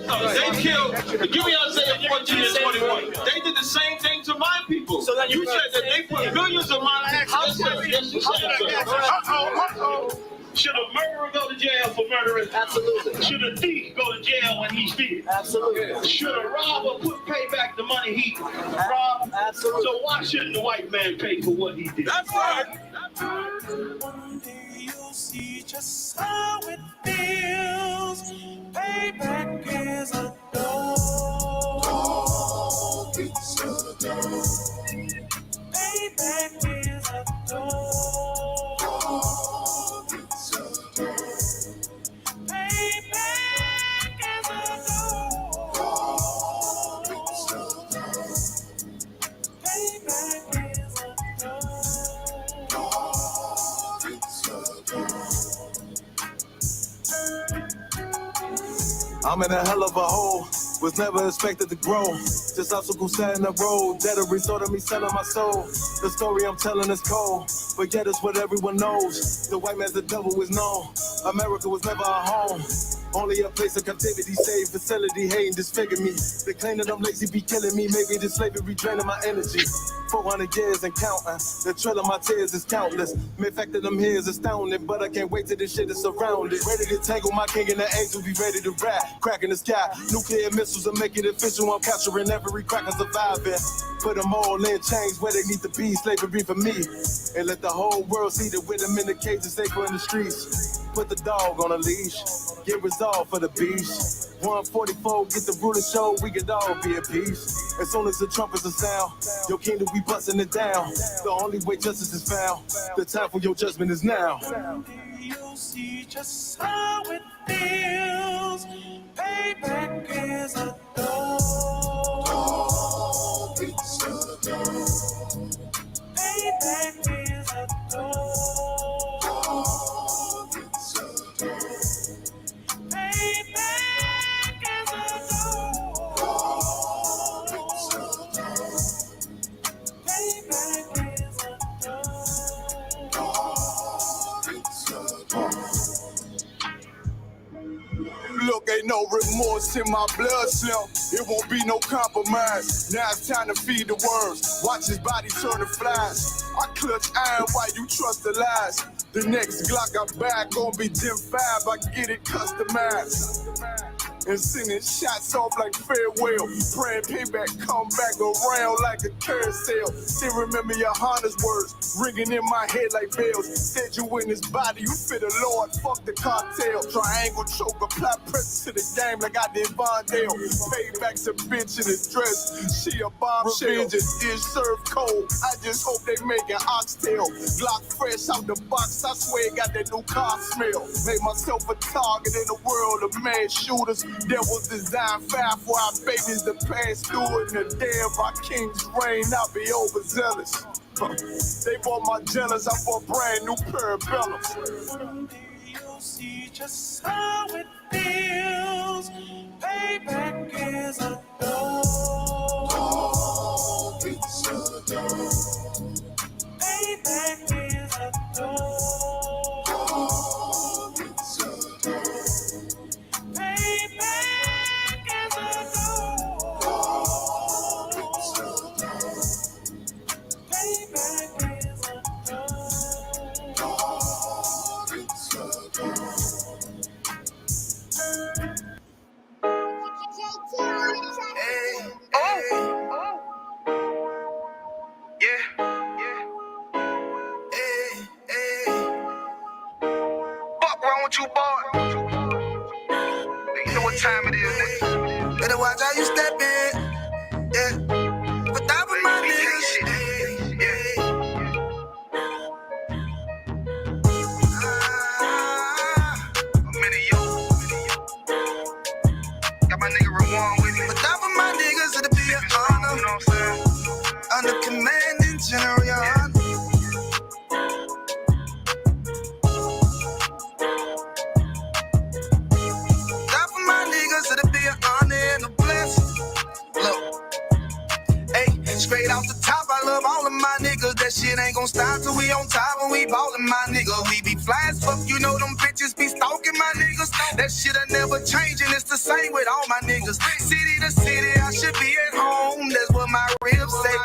They killed, give me Isaiah 14 and 21. They did the same thing to my people. So you said that they put billions of my actions. Should a murderer go to jail for murdering? Absolutely. Should a thief go to jail when he steals? Absolutely. Should a robber pay back the money he robbed? Absolutely. So why shouldn't the white man pay for what he did? That's right. One day you'll see just how it feels. Payback is a dog. It's a dog. Payback is a dog. I'm in a hell of a hole, was never expected to grow. Just obstacles set in the road, that a result of me selling my soul. The story I'm telling is cold, but yet it's what everyone knows. The white man's the devil is known. America was never a home, only a place of captivity, safe facility, hating, disfigure me. They claim that I'm lazy, be killing me. Maybe this slavery draining my energy. 400 years and counting, the trail of my tears is countless. The fact that I'm here is astounding, but I can't wait till this shit is surrounded. Ready to tangle my king and the angels, be ready to rap. Cracking the sky, nuclear missiles are making it official. I'm capturing every crack and surviving. Put them all in chains where they need to be, slavery for me. And let the whole world see that with them in the cages, safer in the streets. Put the dog on a leash, get resolved for the beast. 144, get the ruler show, we could all be at peace. As soon as the trumpets are sound, your kingdom, we busting it down. The only way justice is found, the time for your judgment is now. You'll see just how it feels. Payback is a dog. It's a dog. Payback is a dog. It's a dog. Payback is a dog. It's a dog. Payback is a dog. It's a dog. Look, ain't no remorse in my blood slim. It won't be no compromise. Now it's time to feed the worms. Watch his body turn to flies. I clutch iron while you trust the lies. The next Glock I buy gon' be Gen 5. I get it customized. And sending shots off like farewell. Praying payback come back around like a carousel. Still remember YAHANNA's words ringing in my head like bells. Said you in his body, you fit the Lord, fuck the cartel. Triangle choke, apply pressure to the game like I did Vondale. Payback's a bitch in a dress, she a bombshell. Revenge is served cold, I just hope they make an oxtail. Glock fresh out the box, I swear it got that new car smell. Made myself a target in the world of mad shooters. Devils design fire for our babies to pass through it. And the day of our king's reign, I'll be overzealous. They bought my jealous, I bought brand new parabellums. You'll see just how it feels. Payback is a dog. It's a dog. Payback is a dog. It's a dog. Payback is a dog. It's a dog. Payback is a dog. It's a dog. Hey, hey. Yeah, yeah. Hey, hey. Fuck wrong with you, boy? You know what time it is, nigga. Better watch how you step in. Yeah. Put that with my niggas. Yeah. I'm in yo. Got my nigga Rawan with me. Put that with my niggas, it'll be an honor. You know what I'm saying? Under commanding General YAHANNA. That for my niggas, it'll be an honor and a blessing. Look, hey, straight off the top, I love all of my niggas. That shit ain't gon' stop till we on top when we ballin', my nigga. We be fly as fuck, you know them bitches be stalking. fucking my niggas. That shit'll never change, and it's the same with all my niggas. City to city, I should be at home. That's what my ribs say.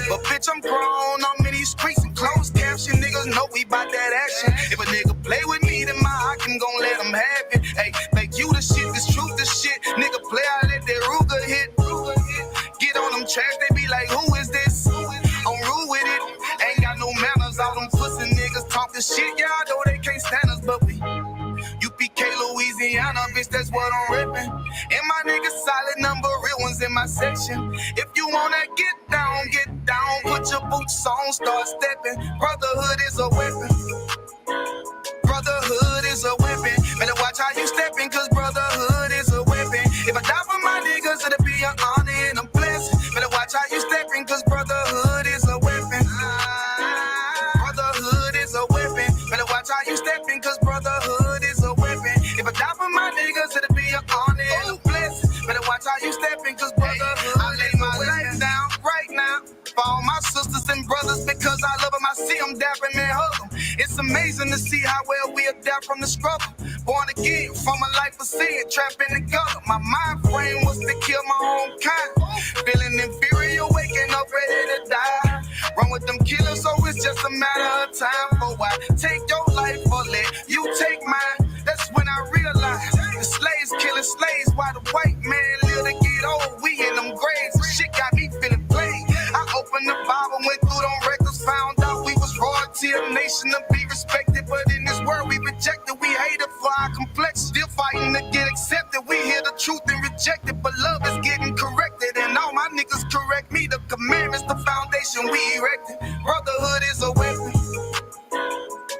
But bitch, I'm grown. I'm in these streets and closed caption. Niggas know we bout that action. If a nigga play with me, then my hockin' gon' let him have it. Hey, make you the shit, this truth the shit. Nigga play, I let that Ruger hit. Get on them tracks, they be like, who is this? I'm rude with it. Ain't got no manners. All them pussy niggas talking shit. Yeah, I know they can't stand us, but we UPK, Louisiana, bitch, that's what I'm ripping. And my niggas solid, number real ones in my section. If you wanna get down, put your boots on, start stepping. Brotherhood is a weapon. Brotherhood is a weapon. Better watch how you stepping, cause brotherhood is a weapon. If I die for my niggas, it'll be an honor and a blessing. Better watch how you stepping, cause brotherhood is a weapon. Brotherhood is a weapon. Better watch how you stepping, cause brotherhood is a weapon. If I die for my niggas, it'll be an honor and a blessing. Better watch how you stepping, cause brotherhood I lay my life down right now for all my sisters and brothers, because I love them. I see them dapping and hug them. It's amazing to see how well we adapt from the struggle. Born again from a life of sin, trapped in the gutter. My mind frame was to kill my own kind. Feeling inferior, waking up ready to die. Run with them killers, so it's just a matter of time. For I take your life or let you take mine. That's when I realized the slaves killing slaves while the white man live to get old. We in them graves, shit got me feeling played. I opened the Bible, went through them records, found out we was royalty, a nation to be respected. But in this world we rejected, we hated for our complexion. Still fighting to get accepted. We hear the truth and reject it, but love is getting corrected. And all my niggas correct me. The commandments, the foundation we erected. Brotherhood is a weapon.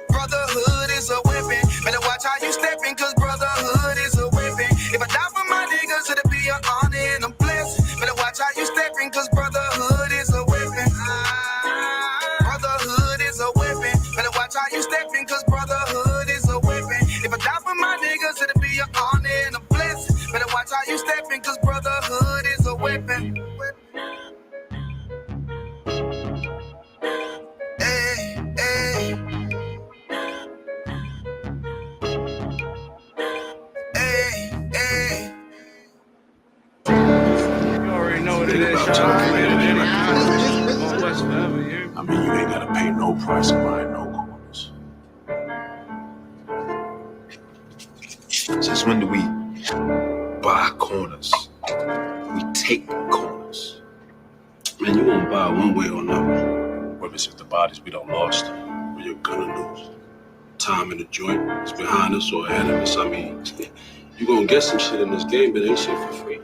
Brotherhood is a weapon. Better watch how you stepping, cause brotherhood is a weapon. If I die for my niggas, it'll be an honor and a blessing. Better watch how you stepping, cause brotherhood is a weapon. Brotherhood is a weapon. Better watch how you stepping, cause brotherhood is a weapon. If I die for my niggas, it'll be an honor and a blessing. Better watch how you stepping, cause brotherhood is a weapon. Hey, hey. I mean, you ain't gotta pay no price to buy no corners. Since when do we buy corners? We take corners. Man, you won't buy one way or another. Whether it's if the bodies we don't lost or you're gonna lose. Time in the joint is behind us or ahead of us. I mean, you gonna get some shit in this game, but ain't shit for free.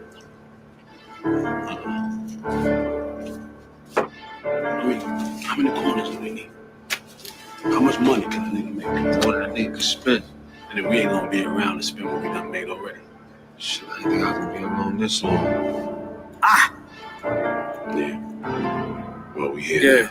I mean, how many corners do we need? How much money can a nigga make? More than a nigga can spend. And then we ain't gonna be around to spend what we done made already. Shit, I think I can be around this long. Yeah. Well, we here. Yeah.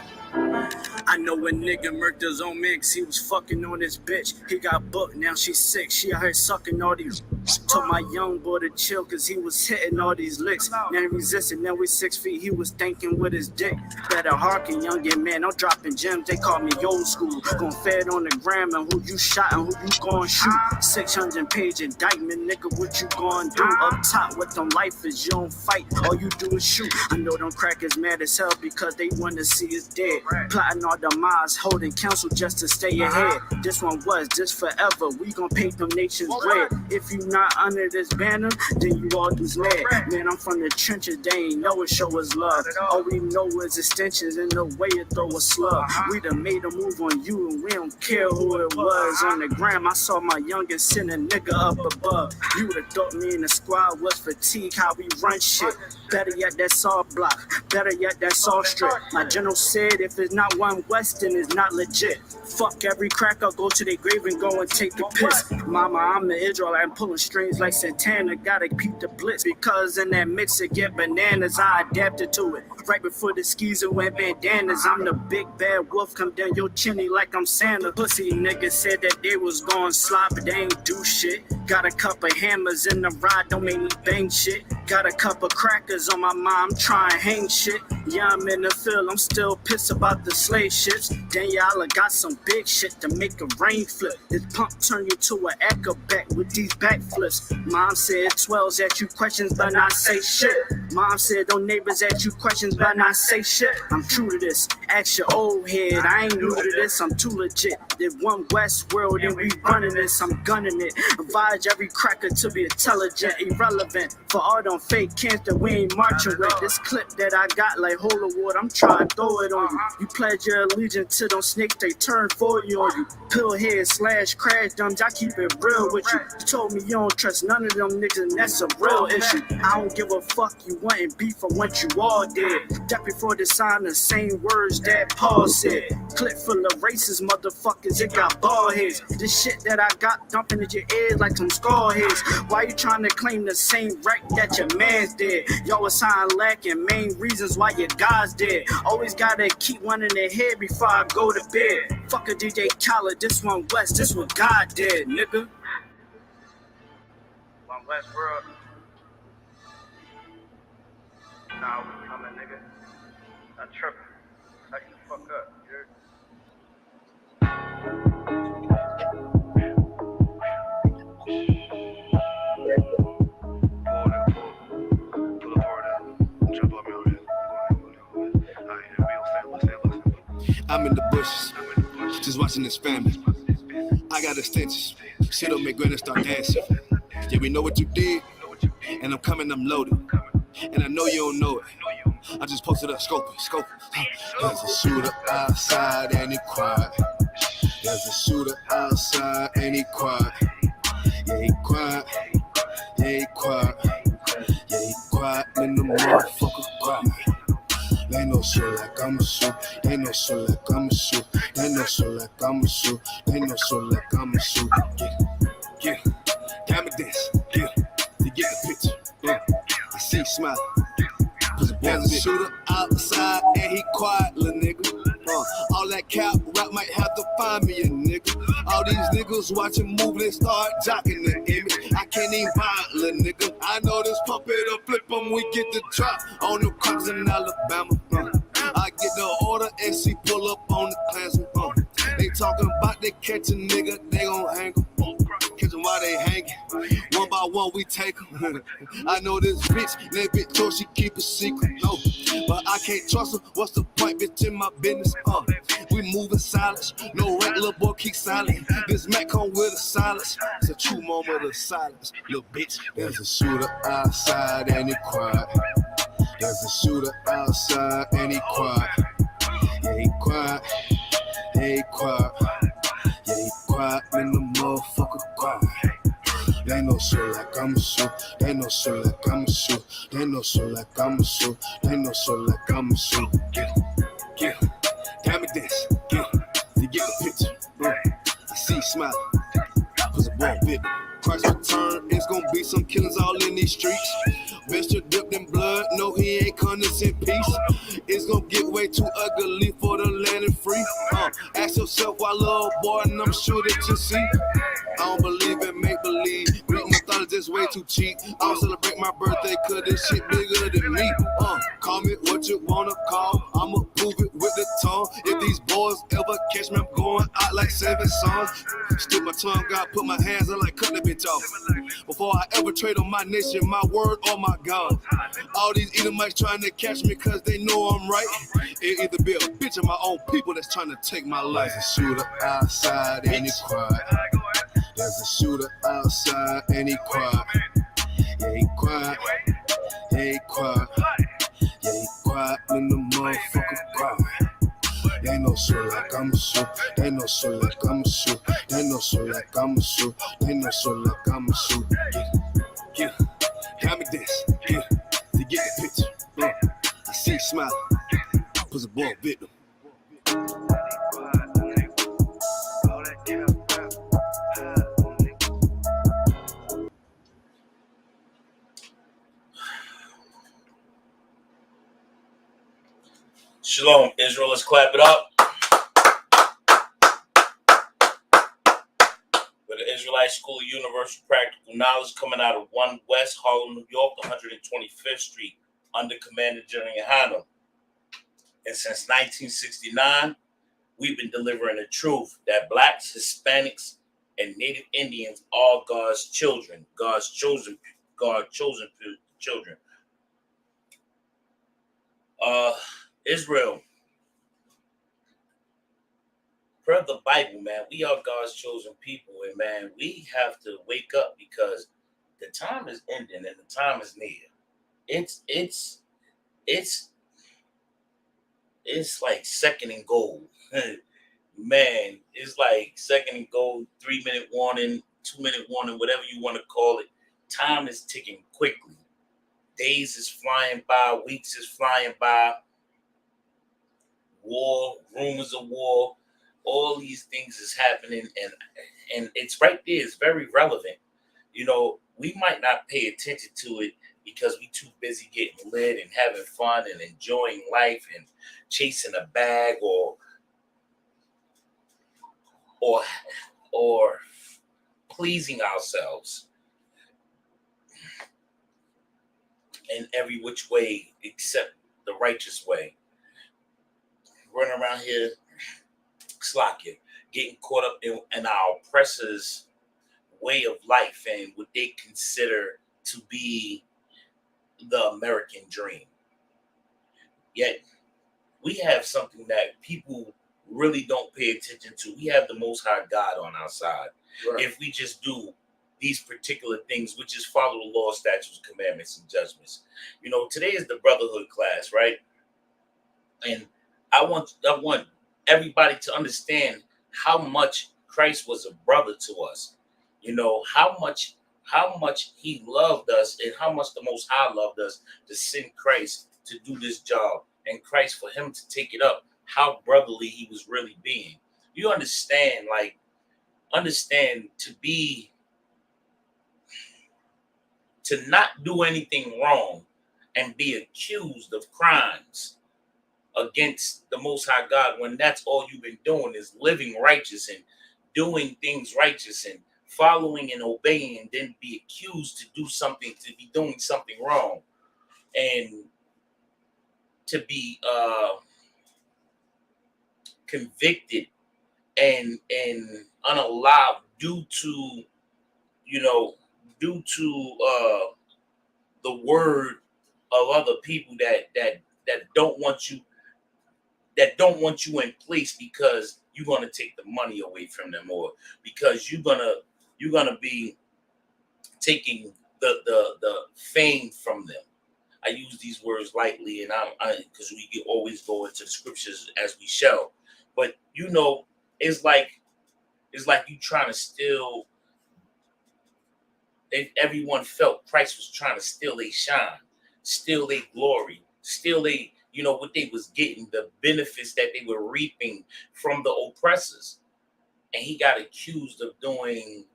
I know a nigga murked his own man cause he was fucking on this bitch. He got booked, now she's sick. She out here sucking all these. Told my young boy to chill cause he was hitting all these licks. Now he resisted, now we 6 feet. He was thinking with his dick. Better hearken, youngin' man. I'm dropping gems, they call me old school. Gon' fed on the gram and who you shot and who you gon' shoot. 600-page indictment, nigga, what you gon' do? Up top with them lifers, you don't fight, all you do is shoot. I know them crackers mad as hell because they wanna see us dead. Plotting all the miles, holding counsel just to stay ahead. This one was just forever. We gon' paint them nations red. If you not under this banner, then you all just mad. Man, I'm from the trenches, they ain't know it show us love. All we know is extensions in the way you throw a slug. We done made a move on you and we don't care who it was. On the gram, I saw my youngest send a nigga up above. You would've thought me and the squad was fatigued how we run shit. Better yet, that's all block. Better yet, that's all strip. My general said if it's not one West, then it's not legit. Fuck every cracker, go to their grave and go and take the piss. Mama, I'm the Israelite, I'm pulling strings like Santana. Gotta keep the blitz because in that mix it get bananas. I adapted to it. Right before the skis and went bandanas. I'm the big bad wolf, come down your chimney like I'm Santa. Pussy niggas said that they was gon' slide, but they ain't do shit. Got a couple hammers in the ride, don't make me bang shit. Got a couple crackers on my mind, I'm trying hang shit. Yeah, I'm in the field, I'm still pissed about the slave ships. Daniela got some big shit to make a rain flip. This pump turn you to an acrobat with these backflips. Mom said 12s at you questions, but not say shit. Mom said don't neighbors at you questions, but not say shit. I'm true to this, ask your old head, I ain't new to this, I'm too legit. There's one West world and we running this, I'm gunning it. Advise every cracker to be intelligent, irrelevant. For all them fake camps that we ain't marching with. This clip that I got like holy water, I'm trying to throw it on you. You pledge your allegiance to them snakes, they turn for you on you. Pillhead / crash dumps, I keep it real with you. You told me you don't trust none of them niggas, and that's a real issue. I don't give a fuck, you wantin' beef for what you all did. That before they signed the same words that Paul said. Clip full of racist motherfuckers, it got bald heads. This shit that I got dumping in your ears like some skull heads. Why you trying to claim the same right that your man's did? Y'all was sign lacking, main reasons why your guys dead. Always gotta keep one in their head before I go to bed. Fuck a DJ Khaled, this one West, this what God did, nigga. One West world. Nah, we coming, nigga. Not tripping. Tighten the fuck up, you heard? I'm in the bushes, just watching this family. I got extensions, shit don't make granny start dancing. Yeah, we know what you did, and I'm coming, I'm loaded. And I know you don't know it. I just posted up, scoping. There's a shooter outside and he quiet. There's a shooter outside and he quiet. Yeah, he quiet. Yeah, he quiet. Yeah, he quiet and the motherfucker quiet. They know shit like I'ma shoot. They know shit like I'ma shoot. They know shit like I'ma shoot. They know shit like I'ma shoot. Yeah. Got me this. Yeah. You get the picture. Yeah. I see you smiling. There's a shooter outside and he quiet, little nigga. All that cap rap might have to find me a nigga. All these niggas watching movie, they start jocking the image. I can't even buy it, little nigga. I know this puppet will flip them, we get the drop on the cops in Alabama. I get the order and she pull up on the Klansman. They talking about they catch a nigga, they gon' hang him. Catch them while they hanging. One by one we take them. I know this bitch, that bitch told she keep a secret. No, but I can't trust her. What's the point, bitch, in my business? We moving silence. No rank, little boy, keep silent. This Mac come with a silence. It's a true moment of silence, little bitch. There's a shooter outside and he quiet. There's a shooter outside and he quiet. Yeah, he quiet. Yeah, he quiet. Yeah, he quiet and the motherfucker quiet. They know shit like I'ma shoot. They know shit like I'ma shoot. They know shit like I'ma shoot. They know shit like I'ma shoot. Yeah. Got me this. Yeah. You get the picture. I see you smiling. Cause it won't fit. Christ's return, it's gonna be some killings all in these streets. Mr. dipped in blood, no he ain't kindness in peace. It's gonna get way too ugly for the land and free. Ask yourself why little boy, and I'm sure that you see. I don't believe in make-believe. Greek mythology is way too cheap. I don't celebrate my birthday cause this shit bigger than me. Call me what you wanna call. I'ma prove it with the tongue. If these boys ever catch me, I'm going out like 7 songs. Stick my tongue out, put my hands on like cut the bitch off. Before I ever trade on my nation, my word or my God. All these Edomites trying to catch me cause they know I'm right. It either be a bitch or my own people that's trying to take my life. There's a shooter outside and he quiet. There's a shooter outside and he quiet. Yeah, he quiet. Yeah, he quiet. Yeah, he quiet and the motherfucker quiet. They know shit like I'ma shoot. They know shit like I'ma shoot. They know shit like I'ma shoot. They know shit like I'ma shoot. Yeah. Got me this. Yeah. You get the picture. Yeah. I see you smiling. Pussy boy victim. Shalom, Israel, let's clap it up. For the Israelite School of Universal Practical Knowledge coming out of 1 West Harlem, New York, 125th Street, under Commander General YAHANNA. And since 1969, we've been delivering the truth that blacks, Hispanics, and Native Indians are God's children, God's chosen children. Israel, per the Bible, man, we are God's chosen people, and man, we have to wake up because the time is ending and the time is near. It's like second and goal. Man, it's like second and goal, 3-minute warning, 2-minute warning, whatever you want to call it. Time is ticking quickly. Days is flying by, weeks is flying by. War, rumors of war, all these things is happening, and it's right there. It's very relevant. You know, we might not pay attention to it because we too busy getting lit and having fun and enjoying life and chasing a bag or pleasing ourselves in every which way except the righteous way. Running around here, slacking, getting caught up in our oppressors' way of life and what they consider to be the American dream. Yet we have something that people really don't pay attention to. We have the Most High God on our side. Right. If we just do these particular things, which is follow the law, statutes, commandments, and judgments. You know, today is the Brotherhood Class, right? And I want everybody to understand how much Christ was a brother to us. You know, how much he loved us and how much the Most High loved us to send Christ to do this job, and Christ for him to take it up, how brotherly he was really being. You understand to not do anything wrong and be accused of crimes against the Most High God when that's all you've been doing is living righteous and doing things righteous and following and obeying, and then be accused to be doing something wrong and to be convicted and unallowed due to the word of other people that don't want you in place because you're gonna take the money away from them, or because you're gonna be taking the fame from them. I use these words lightly, and I because we can always go into the scriptures as we shall. But it's like you trying to steal. Everyone felt Christ was trying to steal their shine, steal their glory, steal what they was getting, the benefits that they were reaping from the oppressors. And he got accused of doing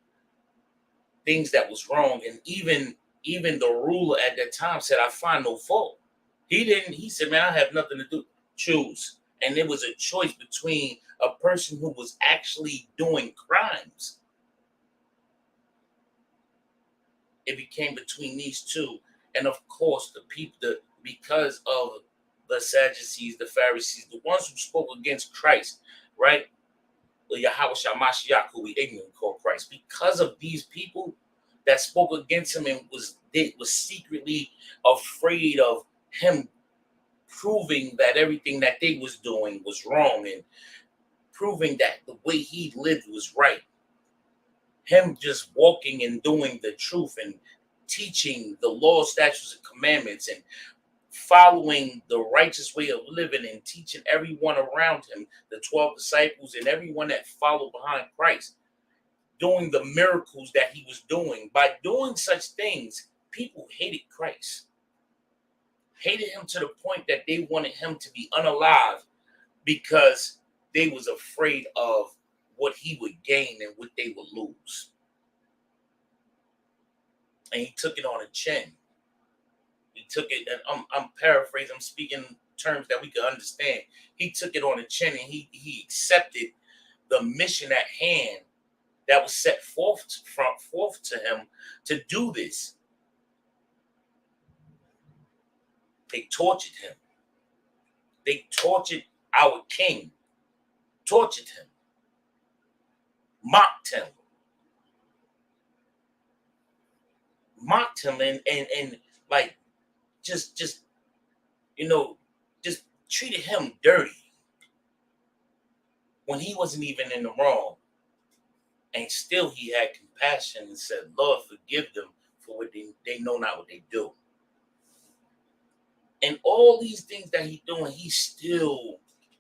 things that was wrong. And even the ruler at that time said, I find no fault. He said, man, I have nothing to do. Choose. And there was a choice between a person who was actually doing crimes. It became between these two. And of course, the people, because of the Sadducees, the Pharisees, the ones who spoke against Christ, right? The Yahweh Mashiach, who we ignorantly call Christ, because of these people that spoke against him and was secretly afraid of him proving that everything that they was doing was wrong and proving that the way he lived was right. Him just walking and doing the truth and teaching the law, statutes, and commandments and following the righteous way of living and teaching everyone around him, the 12 disciples and everyone that followed behind Christ, doing the miracles that he was doing. By doing such things, people hated Christ, hated him to the point that they wanted him to be unalive because they was afraid of what he would gain and what they would lose. And he took it on the chin. He took it, and I'm paraphrasing, I'm speaking terms that we can understand. He took it on the chin and he accepted the mission at hand that was set forth to him to do this. They tortured him. They tortured our king, tortured him, mocked him, and like just just treated him dirty when he wasn't even in the wrong. And still he had compassion and said, Lord, forgive them for what they know not what they do. And all these things that he doing, he still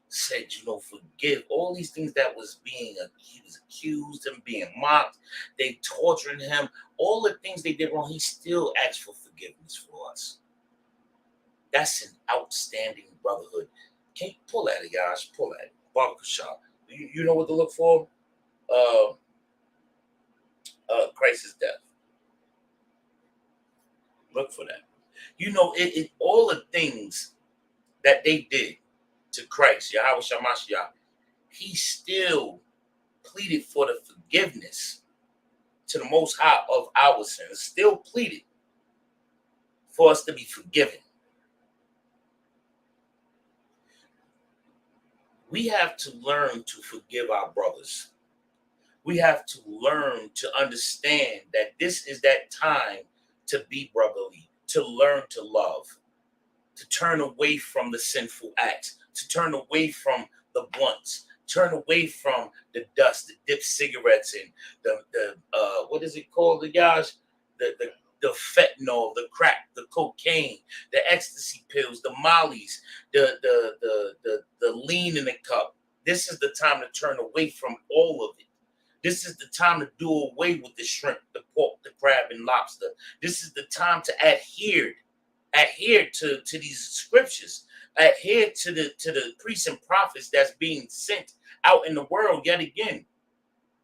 said, forgive. All these things that he was accused and being mocked, they torturing him, all the things they did wrong, he still asked for forgiveness for us. That's an outstanding brotherhood. Can you pull at it, guys? Pull at it. Barbershop. You know what to look for? Christ's death. Look for that. It all the things that they did to Christ, Yahweh Shamashiach, he still pleaded for the forgiveness to the Most High of our sins. Still pleaded for us to be forgiven. We have to learn to forgive our brothers. We have to learn to understand that this is that time to be brotherly, to learn to love, to turn away from the sinful acts, to turn away from the blunts, turn away from the dust, the dip cigarettes, and the what is it called, the guys? The fentanyl, the crack, the cocaine, the ecstasy pills, the mollies, the lean in the cup. This is the time to turn away from all of it. This is the time to do away with the shrimp, the pork, the crab, and lobster. This is the time to adhere to these scriptures, adhere to the priests and prophets that's being sent out in the world yet again.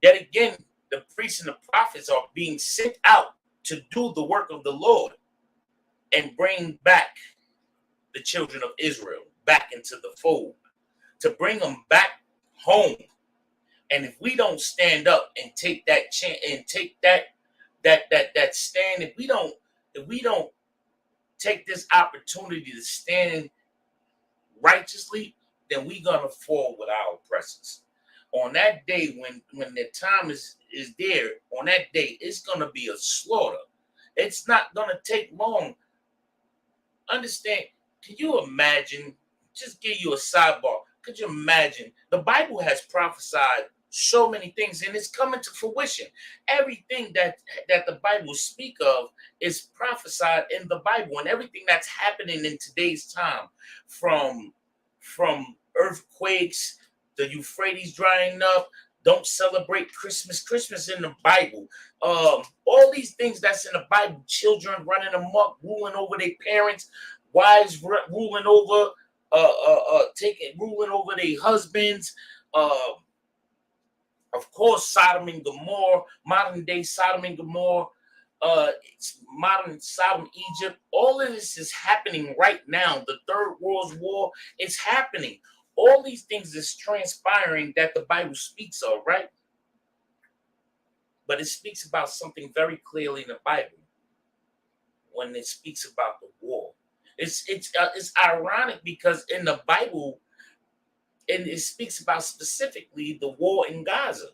Yet again, the priests and the prophets are being sent out to do the work of the Lord and bring back the children of Israel back into the fold, to bring them back home. And if we don't stand up and take that chance and take that stand, if we don't take this opportunity to stand righteously, then we're gonna fall with our oppressors. On that day, when the time is there, on that day, it's gonna be a slaughter. It's not gonna take long. Understand? Can you imagine? Just give you a sidebar. Could you imagine? The Bible has prophesied so many things, and it's coming to fruition. Everything that the Bible speak of is prophesied in the Bible, and everything that's happening in today's time, from earthquakes, the Euphrates drying up, don't celebrate Christmas in the Bible. All these things that's in the Bible, children running amok, ruling over their parents, wives ruling over their husbands. Of course, Sodom and Gomorrah, modern day Sodom and Gomorrah, modern Sodom, Egypt. All of this is happening right now. The Third World War is happening. All these things is transpiring that the Bible speaks of, right? But it speaks about something very clearly in the Bible when it speaks about the war. It's ironic because in the Bible, and it speaks about specifically the war in Gaza.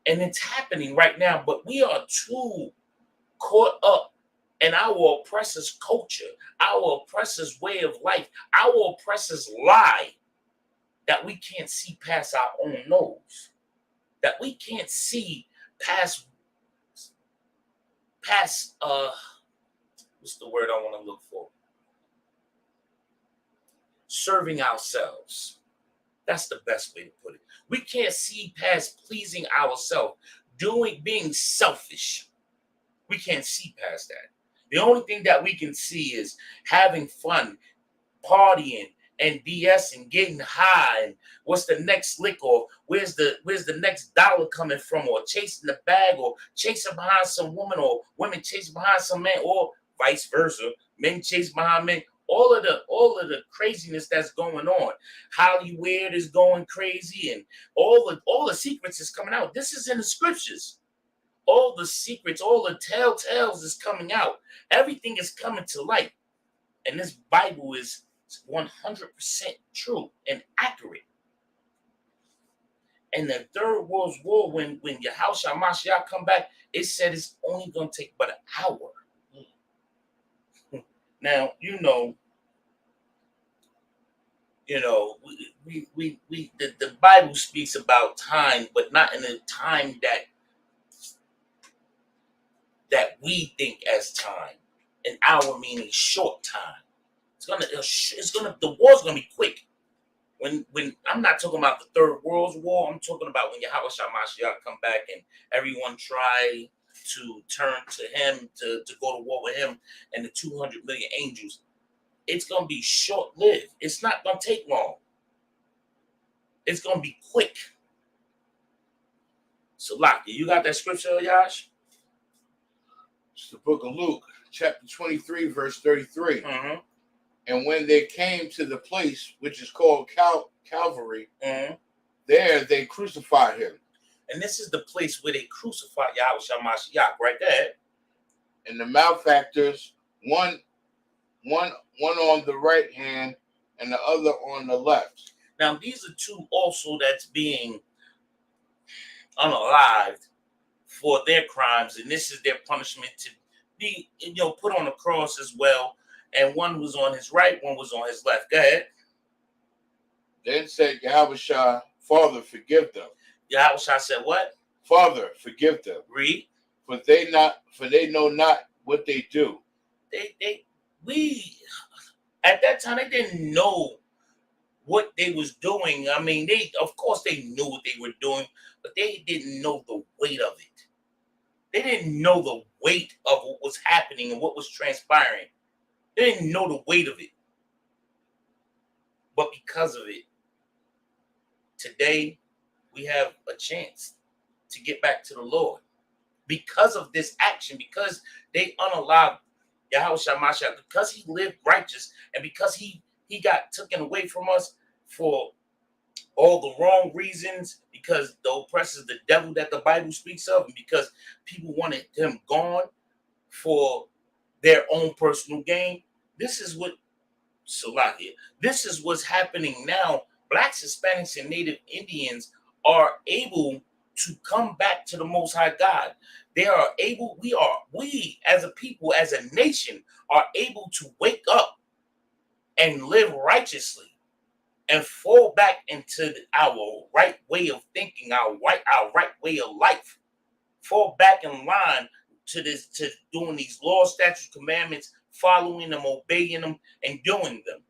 And it's happening right now, but we are too caught up in our oppressor's culture, our oppressor's way of life, our oppressor's lie, that we can't see past our own nose, that we can't see past what's the word I want to look for? Serving ourselves. That's the best way to put it. We can't see past pleasing ourselves, being selfish. We can't see past that. The only thing that we can see is having fun, partying, and BS and getting high, and what's the next lick, or where's the next dollar coming from, or chasing the bag, or chasing behind some woman, or women chasing behind some man, or vice versa, men chase behind men. All of the craziness that's going on. Hollywood is going crazy, and all the secrets is coming out. This is in the scriptures. All the secrets, all the telltales is coming out. Everything is coming to light. And this Bible is It's 100% true and accurate. And the Third World War, when Yahushua Mashiach come back, it said it's only going to take but an hour. Now, the Bible speaks about time, but not in the time that we think as time. An hour meaning short time. The war's gonna be quick. When I'm not talking about the Third World War, I'm talking about when Yahushua Mashiach come back and everyone try to turn to him to go to war with him and the 200 million angels. It's gonna be short-lived. It's not gonna take long. It's gonna be quick. So, Lockie, you got that scripture, Yash? It's the book of Luke, chapter 23, verse 33. Mm-hmm. And when they came to the place which is called Calvary, Mm-hmm. there they crucified him. And this is the place where they crucified Yahushua Mashiach, right there. And the malefactors, one on the right hand and the other on the left. Now, these are two also that's being unalived for their crimes, and this is their punishment to be, put on the cross as well. And one was on his right, one was on his left. Go ahead. Then said Yahushua, Father, forgive them. Yahushua said what? Father, forgive them. Read. For they know not what they do. We at that time they didn't know what they was doing. I mean, of course they knew what they were doing, but they didn't know the weight of it. They didn't know the weight of what was happening and what was transpiring. They didn't know the weight of it. But because of it, today we have a chance to get back to the Lord. Because of this action, because they unallowed Yahushua Mashiach, because he lived righteous, and because he got taken away from us for all the wrong reasons, because the oppressor is the devil that the Bible speaks of, and because people wanted him gone for their own personal gain. This is what's happening now. Blacks, Hispanics, and Native Indians are able to come back to the Most High God. They are able, we as a people, as a nation, are able to wake up and live righteously and fall back into our right way of thinking, our right way of life. Fall back in line to doing these laws, statutes, commandments, following them, obeying them, and doing them.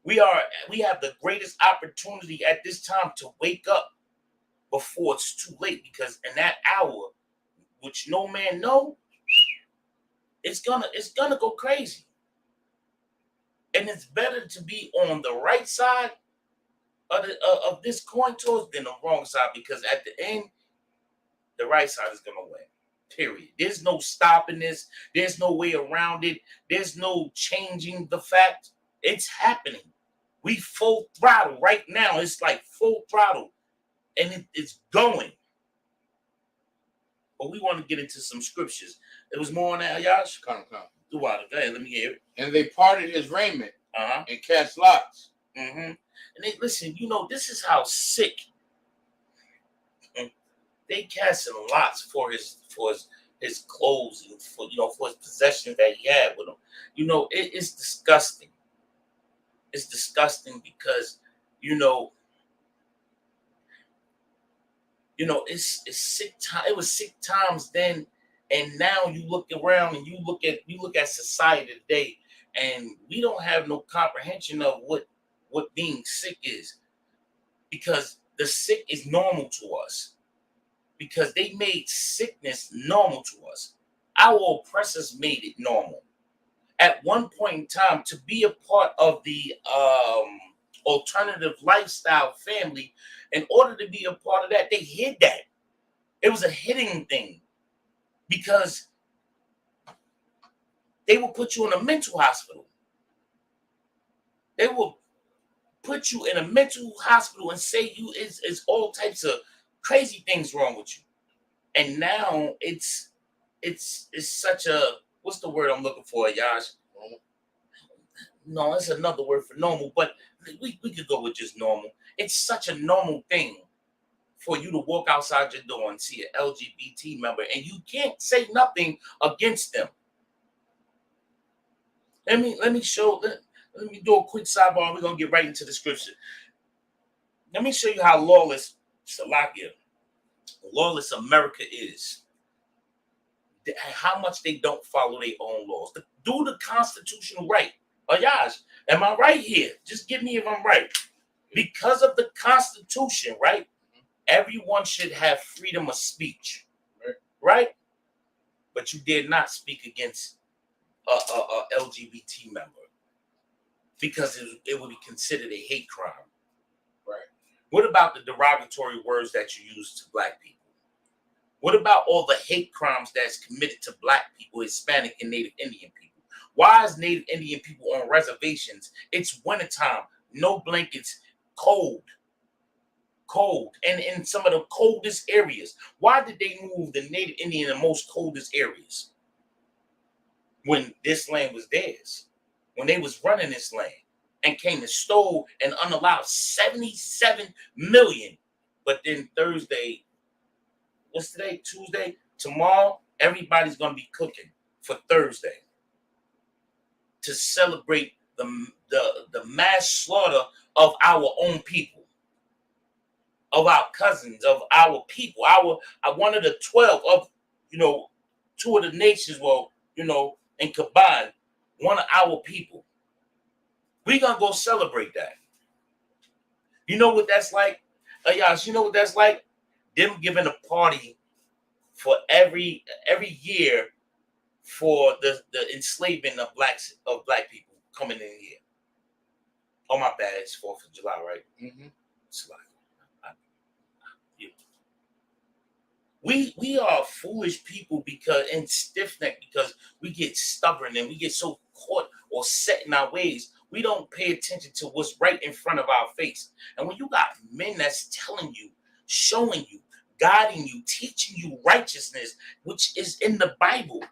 We have the greatest opportunity at this time to wake up before it's too late, because in that hour, which no man know, it's gonna go crazy. And it's better to be on the right side of this coin toss than the wrong side, because at the end, the right side is gonna win. Period. There's no stopping this. There's no way around it. There's no changing the fact. It's happening. We full throttle right now. It's like full throttle, and it's going. But we want to get into some scriptures. There was more on that, Yash? Come. Do what? Go ahead, let me hear it. And they parted his raiment and cast lots. Mm-hmm. And they listen. This is how sick. They casting lots for his clothes and for his possessions that he had with him. It's disgusting. It's disgusting because it's sick time. It was sick times then, and now you look around and you look at society today, and we don't have no comprehension of what being sick is, because the sick is normal to us. Because they made sickness normal to us. Our oppressors made it normal. At one point in time, to be a part of the alternative lifestyle family, in order to be a part of that, they hid that. It was a hidden thing, because they will put you in a mental hospital. They will put you in a mental hospital and say it's all types of crazy things wrong with you. And now it's such a, what's the word I'm looking for, Yash? no, it's another word for normal, but we could go with just normal. It's such a normal thing for you to walk outside your door and see an LGBT member and you can't say nothing against them. Let me do a quick sidebar. We're gonna get right into the scripture. Let me show you how lawless America is. How much they don't follow their own laws. Do the constitutional right. Ayash, am I right here? Just give me if I'm right. Because of the Constitution, right? Everyone should have freedom of speech, right? But you dare not speak against a LGBT member because it would be considered a hate crime, right? What about the derogatory words that you use to black people? What about all the hate crimes that's committed to black people, Hispanic, and Native Indian people? Why is Native Indian people on reservations? It's wintertime, no blankets, cold, and in some of the coldest areas. Why did they move the Native Indian in the most coldest areas when this land was theirs? When they was running this land and came and stole and unallowed 77 million. But then Thursday, what's today? Tuesday? Tomorrow, everybody's going to be cooking for Thursday to celebrate the mass slaughter of our own people, of our cousins, of our people, one of the 12 of, two of the nations, and combined, one of our people. We're going to go celebrate that. You know what that's like? You know what that's like? Them giving a party for every year for the enslavement of black people coming in here. Oh, my bad. It's 4th of July, right? Mm-hmm. It's like, we are foolish people and stiff-necked because we get stubborn and we get so caught or set in our ways. We don't pay attention to what's right in front of our face. And when you got men that's telling you, showing you, guiding you, teaching you righteousness, which is in the Bible,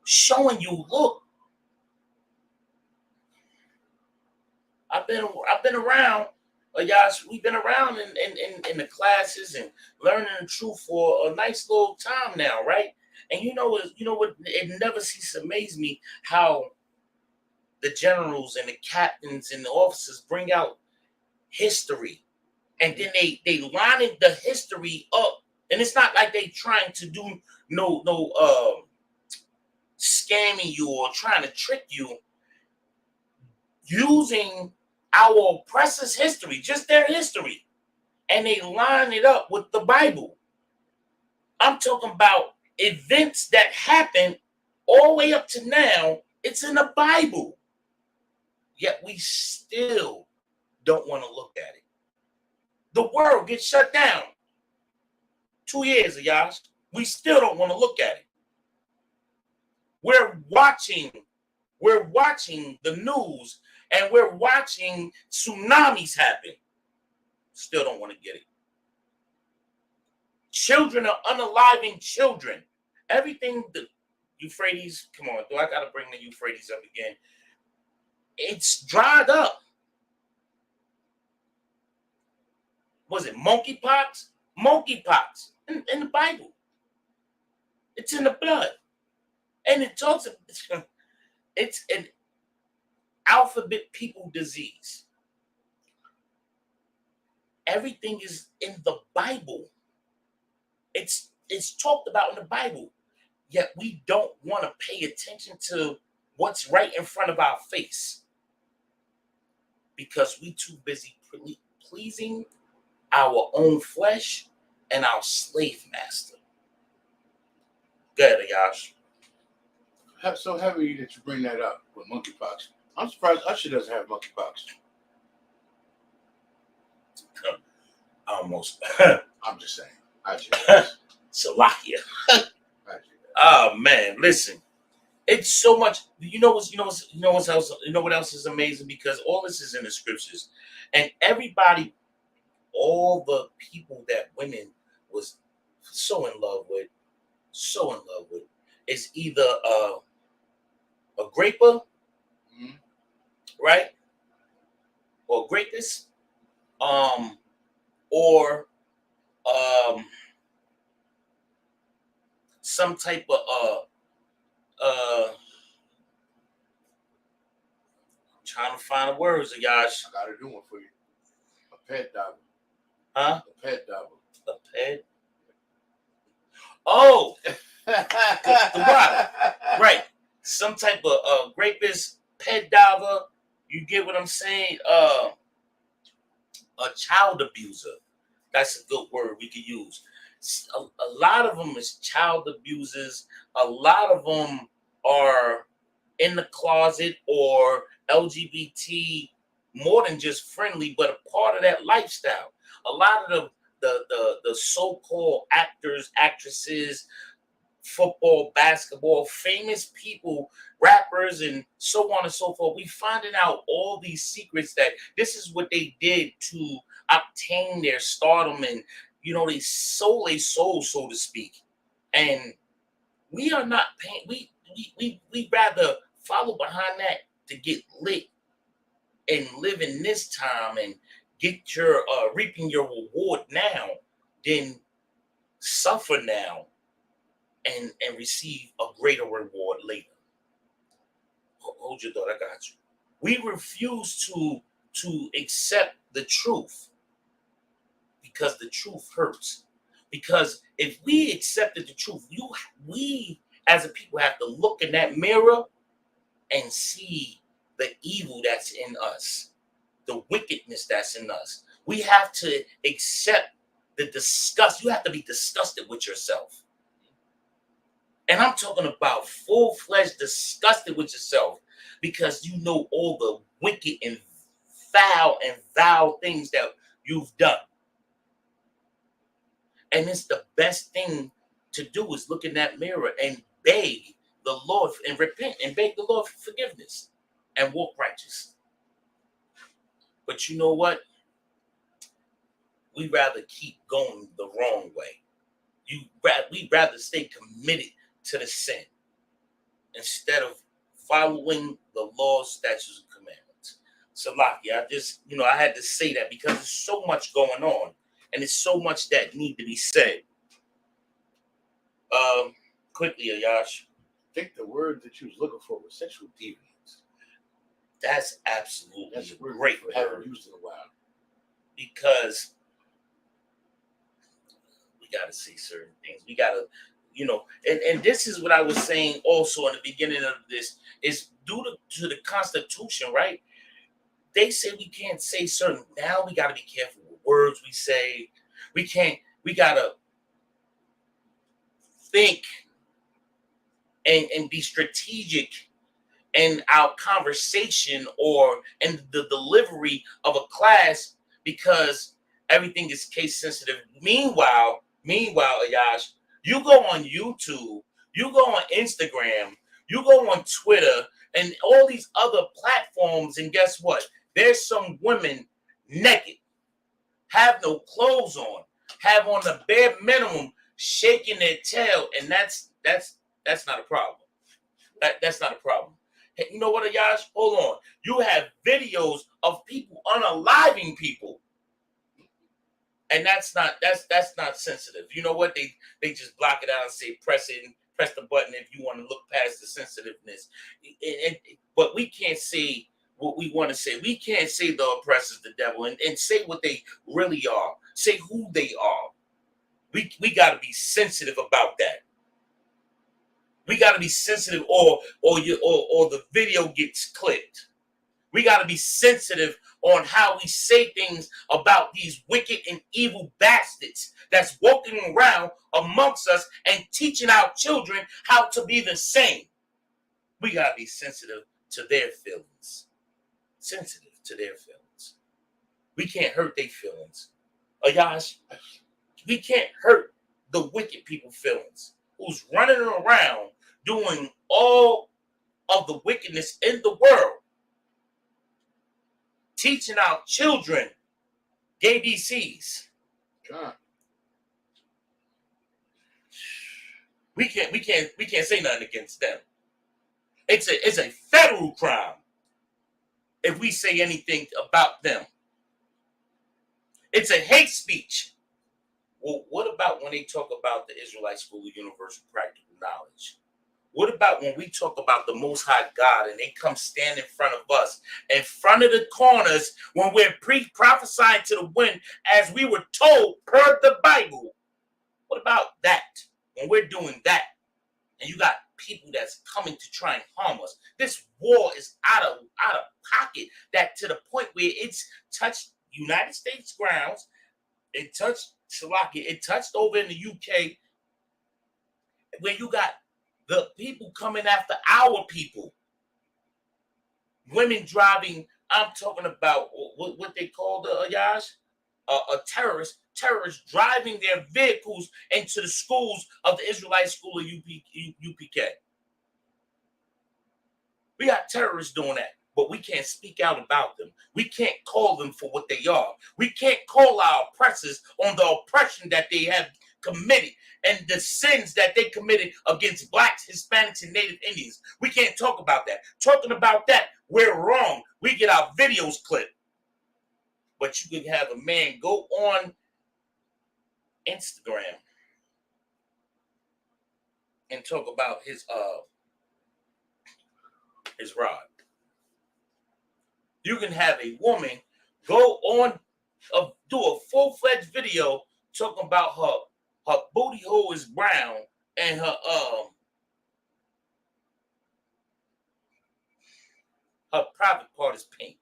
showing you, look, I've been around. We've been around in the classes and learning the truth for a nice little time now, right? And you know what? It never ceases to amaze me how the generals and the captains and the officers bring out history, and then they line the history up, and it's not like they trying to do no scamming you or trying to trick you, using our oppressors' history, just their history, and they line it up with the Bible. I'm talking about events that happened all the way up to now. It's in the Bible. Yet we still don't want to look at it. The world gets shut down. 2 years, y'all. We still don't want to look at it. We're watching the news and we're watching tsunamis happen. Still don't want to get it. Children are unaliving children. Everything, the Euphrates, come on, do I got to bring the Euphrates up again? It's dried up. Was it monkeypox? Monkeypox in the Bible. It's in the blood. And it talks about it's an alphabet people disease. Everything is in the Bible. It's talked about in the Bible. Yet we don't want to pay attention to what's right in front of our face because we too busy pleasing our own flesh and our slave master. Go ahead, Ayash. So heavy that you bring that up with monkeypox. I'm surprised Usher doesn't have monkeypox. Almost. I'm just saying. Salakia. Oh man, listen. It's so much. You know what else is amazing? Because all this is in the scriptures, and everybody, all the people that women was so in love with, is either Agrippa right? Or greatness, or some type of trying to find the words, Yash. I got a new one for you. A pet dabble. Huh? A pet dabble. A pet? Oh, the rock. Right. Some type of rapist, pet diver. You get what I'm saying? A child abuser. That's a good word we could use. A lot of them is child abusers. A lot of them are in the closet or LGBT, more than just friendly, but a part of that lifestyle. A lot of the so-called actors, actresses, football, basketball, famous people, rappers, and so on and so forth. We finding out all these secrets that this is what they did to obtain their stardom, and they sold their soul, so to speak. And we are not paying. We rather follow behind that to get lit and live in this time and get your reaping your reward now than suffer now and receive a greater reward later. Hold your thought, I got you. We refuse to accept the truth because the truth hurts. Because if we accepted the truth, we as a people have to look in that mirror and see the evil that's in us, the wickedness that's in us. We have to accept the disgust. You have to be disgusted with yourself. And I'm talking about full-fledged disgusted with yourself because you know all the wicked and vile things that you've done. And it's the best thing to do is look in that mirror and beg the Lord and repent and beg the Lord for forgiveness and walk righteous. But you know what? We rather keep going the wrong way. We'd rather stay committed to the sin instead of following the laws, statutes, and commandments. So, I had to say that because there's so much going on and there's so much that need to be said. Quickly, Ayash. I think the word that you was looking for was sexual deviance. That's absolutely That's a great word. Haven't word used in a while. because we got to say certain things. We got to, and this is what I was saying also in the beginning of this is due to the Constitution, right? They say we can't say certain. Now we got to be careful with words we say. We got to think and be strategic in our conversation or in the delivery of a class because everything is case sensitive. Meanwhile, Ayash, you go on YouTube, you go on Instagram, you go on Twitter and all these other platforms, and guess what? There's some women naked, have no clothes on, have on the bare minimum, shaking their tail, and that's not a problem. That's not a problem. Hey, you know what, Ayash? Hold on. You have videos of people unaliving people. And that's not sensitive. You know what? They just block it out and say press the button if you want to look past the sensitiveness. But we can't say what we want to say. We can't say the oppressor's the devil and say what they really are. Say who they are. We got to be sensitive about that. We got to be sensitive, or the video gets clipped. We got to be sensitive on how we say things about these wicked and evil bastards that's walking around amongst us and teaching our children how to be the same. We got to be sensitive to their feelings. Sensitive to their feelings. We can't hurt their feelings. Ayash, we can't hurt the wicked people's feelings who's running around doing all of the wickedness in the world, teaching our children ABCs. God. We can't say nothing against them. It's a federal crime. if we say anything about them. It's a hate speech. Well, what about when they talk about the Israelite School of Universal Practical Knowledge? What about when we talk about the Most High God and they come stand in front of us, in front of the corners, when we're prophesying to the wind as we were told per the Bible? What about that? When we're doing that, and you got people that's coming to try and harm us. This war is out of pocket, that to the point where it's touched United States grounds, it touched Slovakia, it touched over in the UK, where you got the people coming after our people. Women driving, I'm talking about what they call the terrorists driving their vehicles into the schools of the Israelite School of UPK. We got terrorists doing that, but we can't speak out about them. We can't call them for what they are. We can't call our oppressors on the oppression that they have committed and the sins that they committed against blacks, Hispanics, and Native Indians. We can't talk about that. Talking about that, we're wrong. We get our videos clipped. But you could have a man go on Instagram and talk about his rod. You can have a woman go on do a full-fledged video talking about her booty hole is brown and her private part is pink,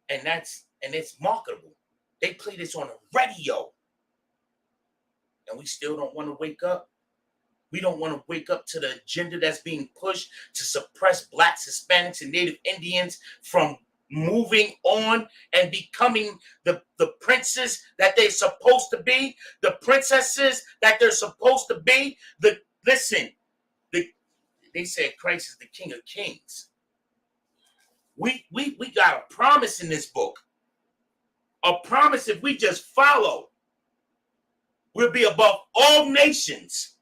and it's marketable. They play this on the radio, and we still don't want to wake up. We don't want to wake up to the agenda that's being pushed to suppress blacks, Hispanics, and Native Indians from moving on and becoming the princes that they're supposed to be, the princesses that they're supposed to be. They said Christ is the King of Kings. We got a promise in this book. A promise, if we just follow, we'll be above all nations.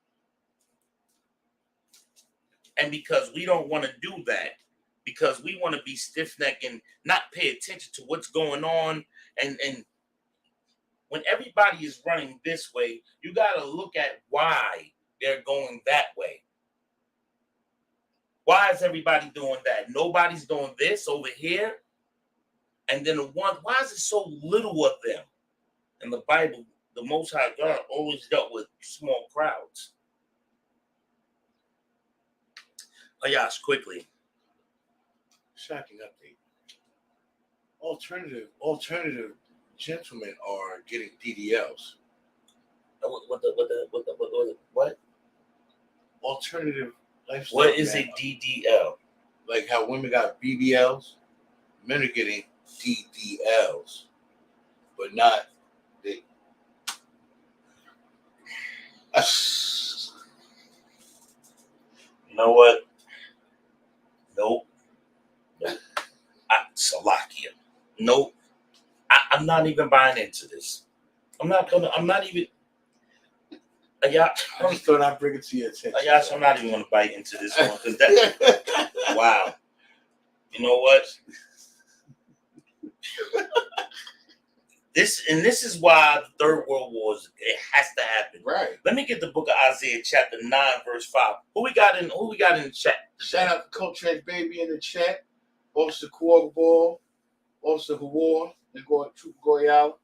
And because we don't want to do that, because we want to be stiff-necked and not pay attention to what's going on, and when everybody is running this way, you got to look at why they're going that way. Why is everybody doing that? Nobody's doing this over here. And then why is it so little of them? In the Bible, the Most High God always dealt with small crowds. Ayash, quickly. Shocking update. Alternative gentlemen are getting DDLs. What? Alternative lifestyle. What is a DDL? Like how women got BBLs, men are getting DDLs, but not they. You know what? Nope. Slovakia. Nope. I'm not even buying into this. I'm not even. I just thought I'd bring it to your attention. I'm not even gonna bite into this one because that. Wow. You know what? This is why the Third World War it has to happen. Right. Let me get the book of Isaiah, chapter 9, verse 5. Who we got in the chat? Shout out to Coach Baby in the chat. Officer Kuogball, Officer Hawar, Trooper Goyal.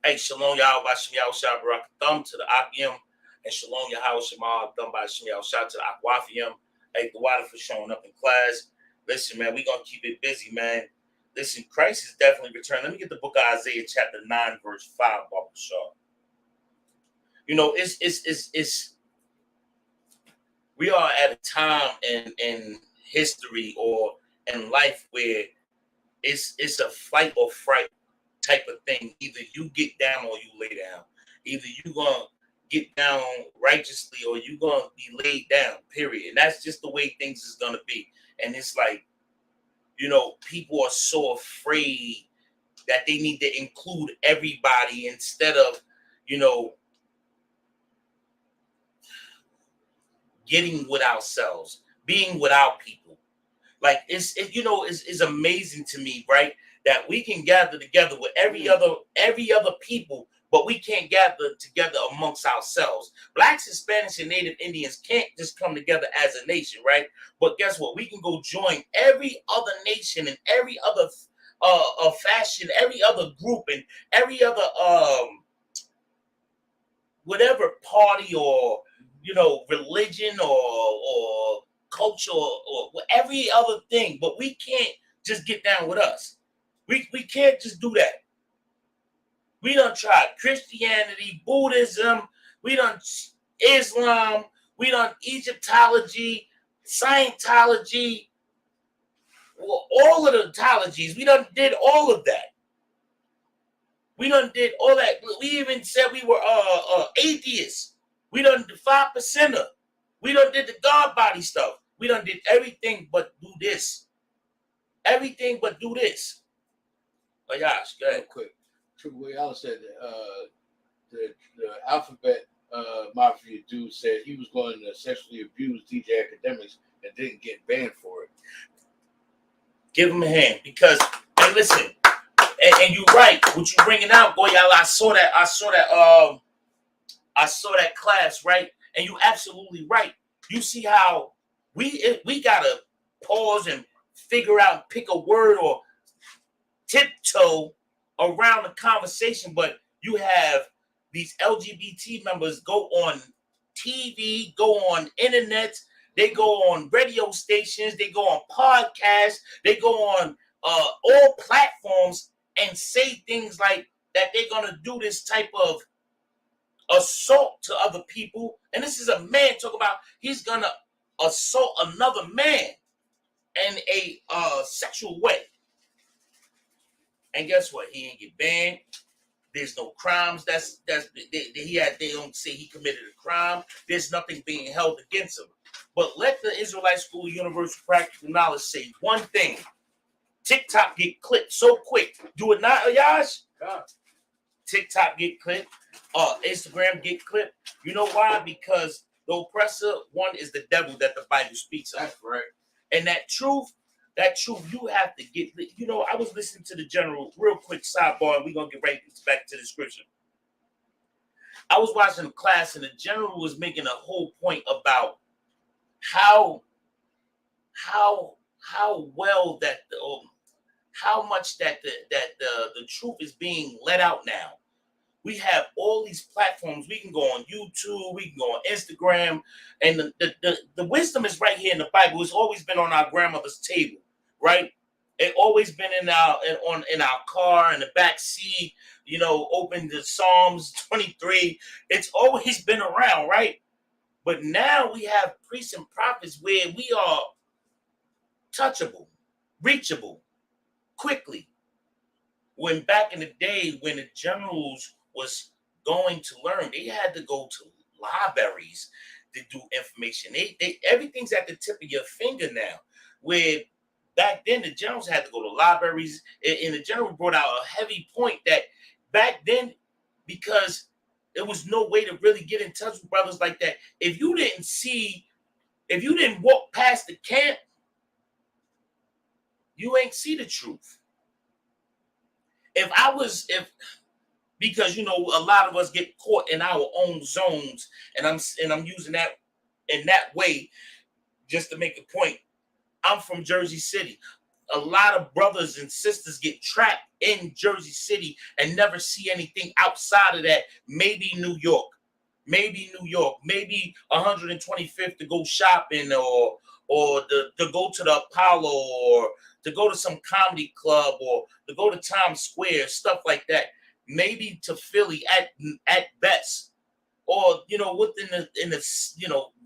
Hey, Shalom Yahweh Bashem Yahweh Shah Barak Thumb to the Akim, and Shalom Yahweh Shema Thumb Bashem Yahweh Shah to the Akwafium. Hey, the water for showing up in class. Listen, man, we're gonna keep it busy, man. Listen, Christ is definitely returned. Let me get the book of Isaiah, chapter 9, verse 5, Baba Shaw. You know, it's we are at a time in history or in life where it's a fight or fright type of thing. Either you get down or you lay down. Either you gonna get down righteously or you gonna be laid down, period. And that's just the way things is gonna be. And it's like, you know, people are so afraid that they need to include everybody instead of, you know, getting with ourselves, being with our people. Like it's amazing to me, right? That we can gather together with every other people, but we can't gather together amongst ourselves. Blacks, Hispanics, and Native Indians can't just come together as a nation, right? But guess what? We can go join every other nation and every other fashion, every other group, and every other whatever party or religion or culture or every other thing, but we can't just get down with us. We can't just do that. We done tried Christianity, Buddhism, we done Islam, we done Egyptology, Scientology, all of the ethologies. We done did all of that. We done did all that. We even said we were atheists. We done the 5%er. We done did the God body stuff. We done did everything but do this. Everything but do this. Oh, gosh, go ahead. Quick. What y'all said, the alphabet mafia dude said he was going to sexually abuse DJ Academics and didn't get banned for it. Give him a hand because, hey, listen, and you're right. What you bringing out, boy, y'all. I saw that class, right? And you absolutely right. You see how we gotta pause and figure out, pick a word or tiptoe around the conversation, but you have these LGBT members go on TV, go on internet, they go on radio stations, they go on podcasts, they go on all platforms and say things like that they're gonna do this type of assault to other people. And this is a man talk about he's gonna assault another man in a sexual way. And guess what? He ain't get banned. There's no crimes. They don't say he committed a crime. There's nothing being held against him. But let the Israelite School Universal Practical Knowledge say one thing. TikTok get clipped so quick. Do it not, Ayash? God. TikTok get clipped. Instagram get clipped. You know why? Because the oppressor, one, is the devil that the Bible speaks of. That's right. And that truth, you have to get. I was listening to the general, real quick sidebar, and we're going to get right back to the scripture. I was watching a class, and the general was making a whole point about how well that how much that the truth is being let out now. We have all these platforms. We can go on YouTube. We can go on Instagram. And the wisdom is right here in the Bible. It's always been on our grandmother's table, right? It always been in our car, in the back seat, open the Psalms 23. It's always been around, right? But now we have priests and prophets where we are touchable, reachable, quickly. When back in the day, when the generals was going to learn, they had to go to libraries to do information. They everything's at the tip of your finger now. Where back then the generals had to go to libraries, and the general brought out a heavy point that back then, because there was no way to really get in touch with brothers like that. If you didn't walk past the camp, you ain't see the truth. Because a lot of us get caught in our own zones, and I'm using that in that way just to make a point. I'm from Jersey City. A lot of brothers and sisters get trapped in Jersey City and never see anything outside of that. Maybe New York, maybe 125th to go shopping, or to go to the Apollo, or to go to some comedy club, or to go to Times Square, stuff like that. Maybe to Philly at best, or within the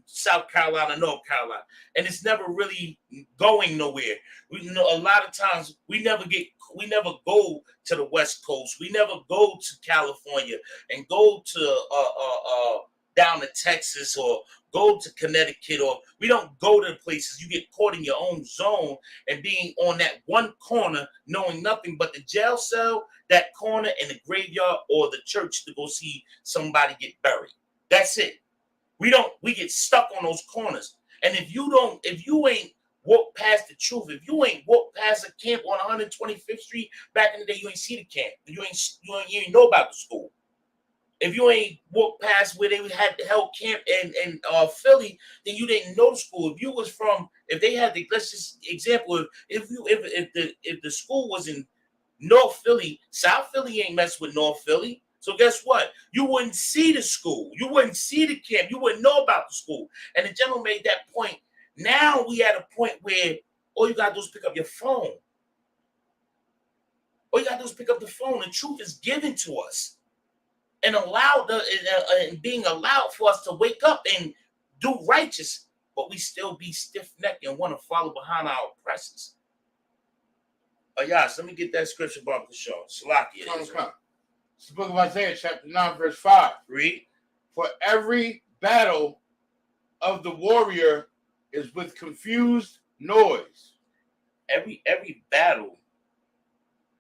South Carolina, North Carolina, and it's never really going nowhere. A lot of times we never go to the West Coast. We never go to California and go to down to Texas or go to Connecticut, or we don't go to the places. You get caught in your own zone and being on that one corner, knowing nothing but the jail cell, that corner, and the graveyard, or the church to go see somebody get buried. That's it. We get stuck on those corners. And if you ain't walk past the truth. If you ain't walk past a camp on 125th Street back in the day, you ain't see the camp. You ain't know about the school. If you ain't walked past where they had held camp in Philly, then you didn't know the school. If you was from, if they had the, let's just example, if the school was in North Philly, South Philly ain't messed with North Philly. So guess what? You wouldn't see the school. You wouldn't see the camp. You wouldn't know about the school. And the general made that point. Now we at a point where all you gotta do is pick up your phone. All you gotta do is pick up the phone. The truth is given to us. And being allowed for us to wake up and do righteous, but we still be stiff-necked and want to follow behind our oppressors. Yes, let me get that scripture about the show. Salakia. It's the book of Isaiah, chapter 9, verse 5. Read. For every battle of the warrior is with confused noise. Every battle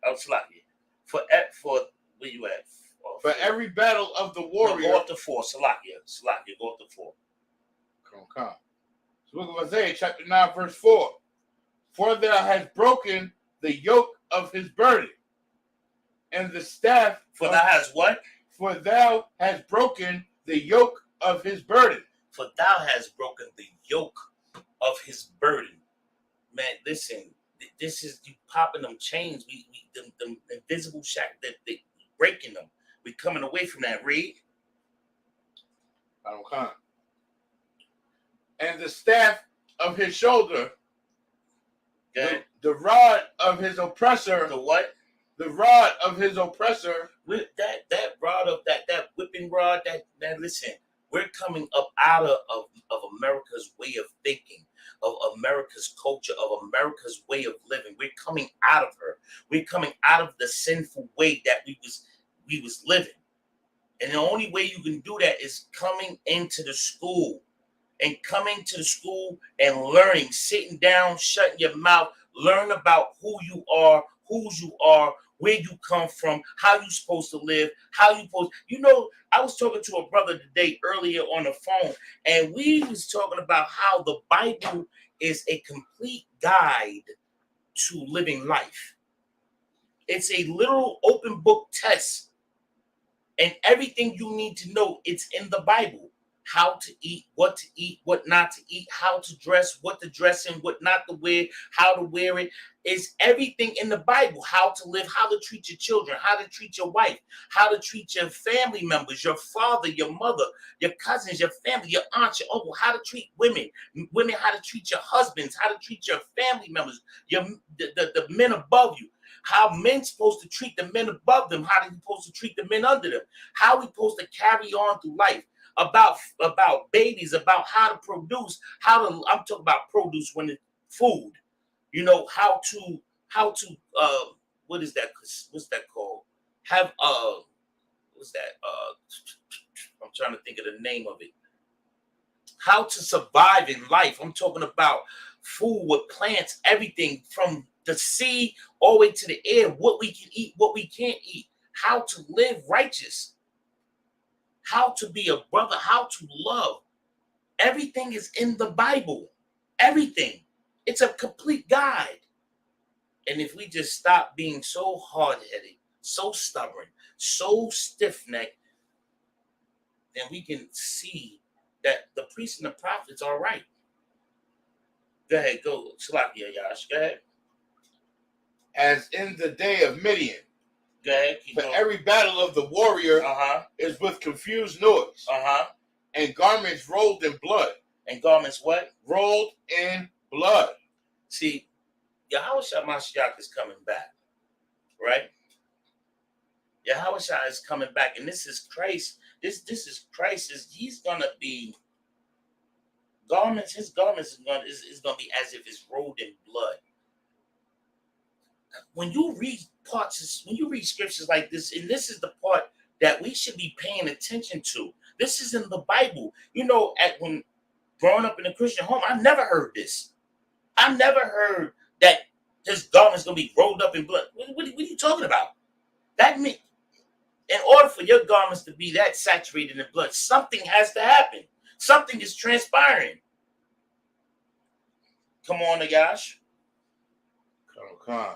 of Salakia. For where you at? For every battle of the warrior. No, go up to 4. Salakia, go up to 4. Come. The book of Isaiah, chapter 9, verse 4. For thou hast broken the yoke of his burden, and the staff. For thou hast what? For thou hast broken the yoke of his burden. For thou hast broken the yoke of his burden. Man, listen, this is you popping them chains. We them invisible shack that they breaking them. We coming away from that. Read. I don't come. And the staff of his shoulder, the rod of his oppressor. The what? The rod of his oppressor. With that rod of that whipping rod. That listen, we're coming up out of America's way of thinking, of America's culture, of America's way of living. We're coming out of her. We're coming out of the sinful way that we was living. And the only way you can do that is coming into the school and learning, sitting down, shutting your mouth, learn about who you are, whose you are, where you come from, how you supposed to live, I was talking to a brother today earlier on the phone, and we was talking about how the Bible is a complete guide to living life. It's a literal open book test. And everything you need to know, it's in the Bible. How to eat, what not to eat, how to dress, what to dress in, what not to wear, how to wear it. It's everything in the Bible. How to live, how to treat your children, how to treat your wife, how to treat your family members, your father, your mother, your cousins, your family, your aunt, your uncle, how to treat women, how to treat your husbands, how to treat your family members, the men above you. How men supposed to treat the men above them, how they supposed to treat the men under them, how we supposed to carry on through life, about babies, about how to produce, I'm talking about produce when it's food, how to what is that? What's that called? What's that? I'm trying to think of the name of it. How to survive in life. I'm talking about food with plants, everything from the sea all the way to the air, what we can eat, what we can't eat, how to live righteous, how to be a brother, how to love. Everything is in the Bible. Everything. It's a complete guide. And if we just stop being so hard-headed, so stubborn, so stiff-necked, then we can see that the priests and the prophets are right. Go ahead, go. Salakia, Yash. Go ahead. As in the day of Midian. Go ahead. For every battle of the warrior is with confused noise. And garments rolled in blood. And garments what? Rolled in blood. See, Yahweh Mashiach is coming back. Right? Yahweh is coming back. And this is Christ. This is Christ. He's going to be garments. His garments is going to be as if it's rolled in blood. When you read scriptures like this, and this is the part that we should be paying attention to. This is in the Bible. When growing up in a Christian home, I never heard this. I never heard that his garment's going to be rolled up in blood. What are you talking about? That means, in order for your garments to be that saturated in blood, something has to happen. Something is transpiring. Come on, Nagash. Come.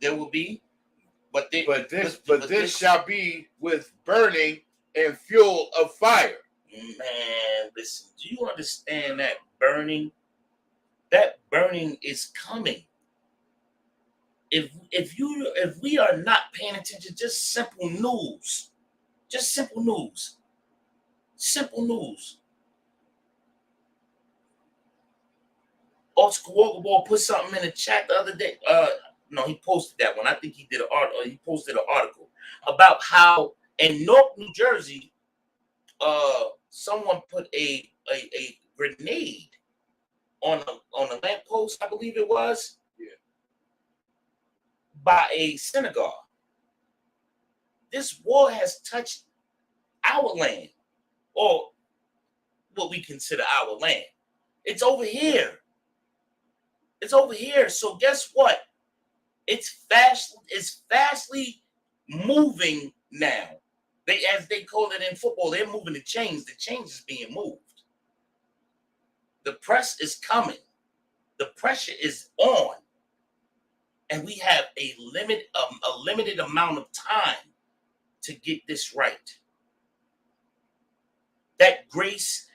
There will be, but this shall be with burning and fuel of fire. Man, listen, do you understand that burning? That burning is coming. If we are not paying attention, just simple news. Just simple news. Simple news. Oscar Walkerball put something in the chat the other day. No, he posted that one. I think he did an article. He posted an article about how in Newark, New Jersey, someone put a grenade on a lamppost, I believe it was, by a synagogue. This war has touched our land, or what we consider our land. It's over here. It's over here. So guess what? It's fastly moving now. As they call it in football, they're moving the chains. The chains is being moved. The press is coming. The pressure is on. And we have a limited amount of time to get this right. That grace,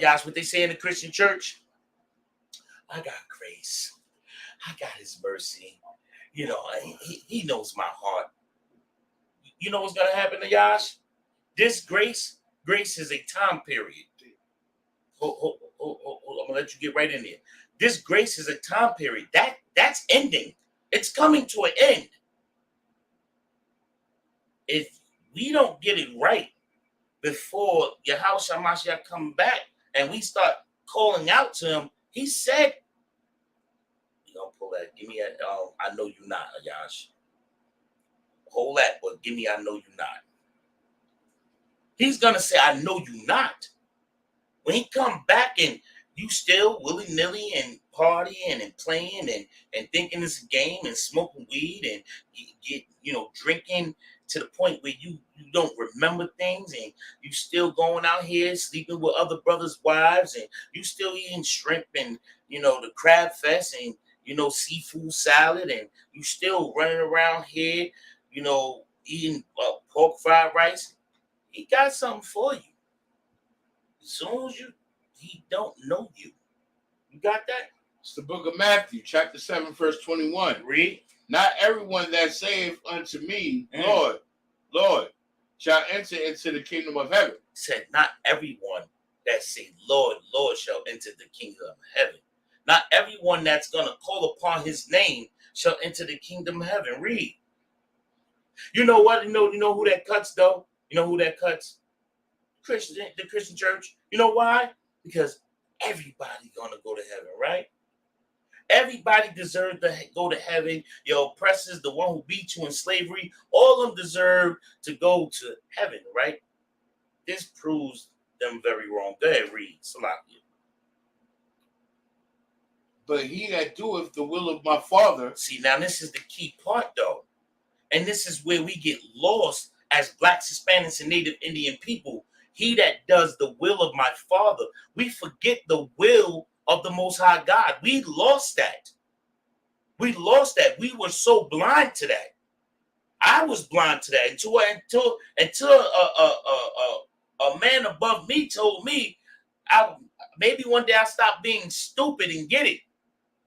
guys, what they say in the Christian church, I got grace. I got his mercy. You know, he knows my heart. You know what's going to happen to Yash? This grace is a time period. Hold, I'm going to let you get right in there. This grace is a time period. That's ending. It's coming to an end. If we don't get it right before Yahushua Mashiach come back and we start calling out to him, he said, you know, pull that. Give me a, I know you're not, Yash. Hold that, but give me, I know you're not. He's going to say, I know you not. When he come back and you still willy-nilly and partying and playing and thinking it's a game and smoking weed and get, you know, drinking to the point where you don't remember things and you still going out here sleeping with other brothers' wives and you still eating shrimp and, you know, the crab fest and, you know, seafood salad and you still running around here, you know, eating pork fried rice. He got something for you. As soon as he don't know you. You got that? It's the book of Matthew, chapter 7, verse 21. Read. Not everyone that saith unto me, Lord, Lord, shall enter into the kingdom of heaven. Said, not everyone that say, Lord, Lord, shall enter the kingdom of heaven. Not everyone that's going to call upon his name shall enter the kingdom of heaven. Read. You know what? You know who that cuts, though? You know who that cuts? The Christian church. You know why? Because everybody gonna go to heaven, right? Everybody deserves to go to heaven. Your oppressors, the one who beat you in slavery, all of them deserve to go to heaven, right? This proves them very wrong. Go ahead, read. Salakia. But he that doeth the will of my Father. See, now this is the key part, though. And this is where we get lost as Blacks, Hispanics, and Native Indian people. He that does the will of my Father. We forget the will of the Most High God. We lost that. We lost that. We were so blind to that. I was blind to that until a man above me told me, maybe one day I'll stop being stupid and get it.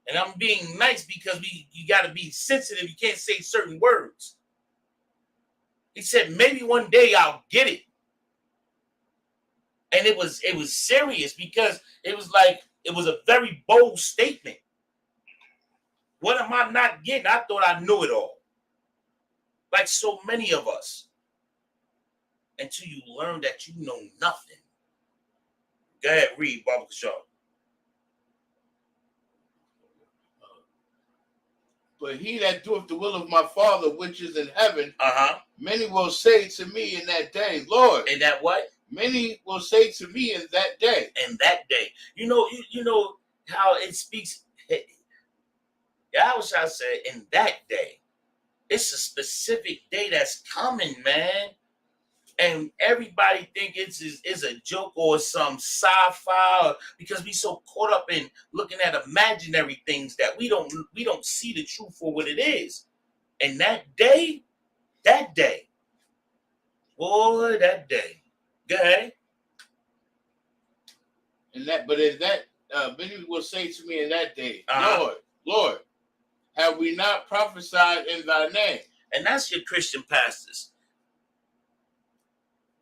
And I'm being nice because you got to be sensitive. You can't say certain words. He said, maybe one day I'll get it. And it was serious because it was a very bold statement. What am I not getting? I thought I knew it all. Like so many of us. Until you learn that you know nothing. Go ahead, read, Baba Shaw. But he that doeth the will of my Father which is in heaven, many will say to me in that day, Lord. In that what? Many will say to me in that day. In that day. You know how it speaks. Yahushua said in that day. It's a specific day that's coming, man. And everybody think it's a joke or some sci-fi, because we so caught up in looking at imaginary things that we don't see the truth for what it is. And that day, boy, that day. Go ahead. And that, but in that, many will say to me in that day, Uh-huh. Lord, have we not prophesied in thy name? And that's your Christian pastors.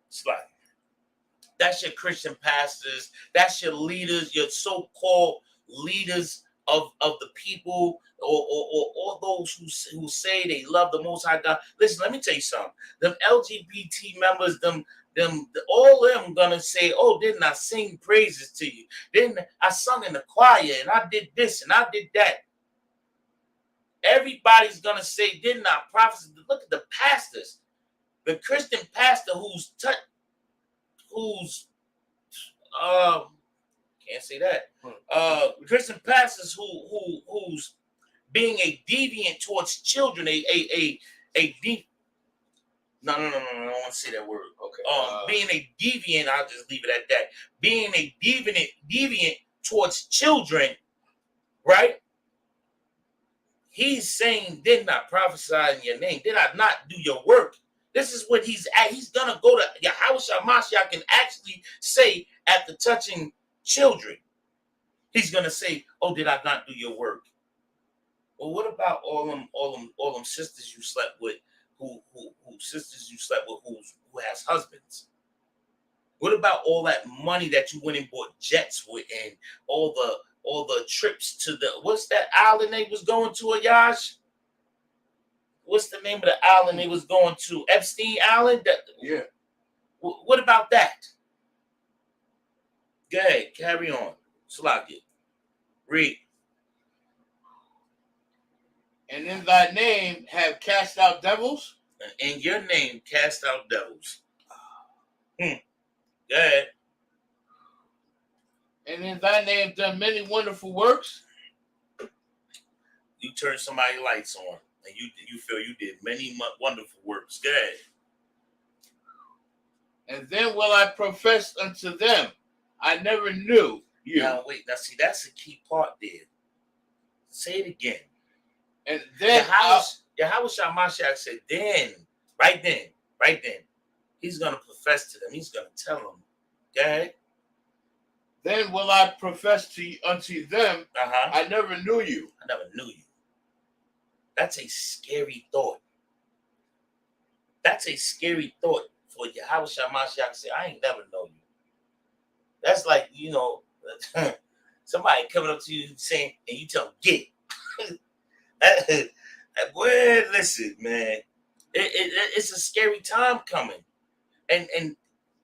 It's like, that's your Christian pastors. That's your leaders, your so-called leaders of the people, or those who say they love the Most High God. Listen, let me tell you something. Them LGBT members, all of them gonna say, "Oh, didn't I sing praises to you? Didn't I sung in the choir and I did this and I did that?" Everybody's gonna say, "Didn't I prophesy?" Look at the pastors, the Christian pastor who's can't say that. Christian pastors who's being a deviant towards children, I don't want to say that word. Okay. Being a deviant, I'll just leave it at that. Being a deviant towards children, right? He's saying, "Did not prophesy in your name? Did I not do your work?" This is what he's at. He's gonna go to Yahushua Mashiach and actually say at the touching children, he's gonna say, "Oh, did I not do your work?" Well, what about all them sisters you slept with, who sisters you slept with who has husbands? What about all that money that you went and bought jets with, and all the trips to the, what's that island they was going to, Ayash? What's the name of the island they was going to? Epstein Island? Yeah. What about that? Go ahead, carry on. Slack it. Read. And in thy name have cast out devils? And in your name cast out devils. Go ahead. And in thy name done many wonderful works? You turn somebody's lights on, and you feel you did many wonderful works. Go ahead. And then will I profess unto them, I never knew you. Now wait, see, that's a key part there. Say it again. And then Yahushua Mashiach said, right then, he's gonna profess to them. He's gonna tell them. Go ahead. Then will I profess unto them, I never knew you. I never knew you. That's a scary thought. That's a scary thought for Yahushua Mashiach to say, "I ain't never know you." That's like, somebody coming up to you saying, and you tell them, "Get." Boy, listen, man. It's a scary time coming. And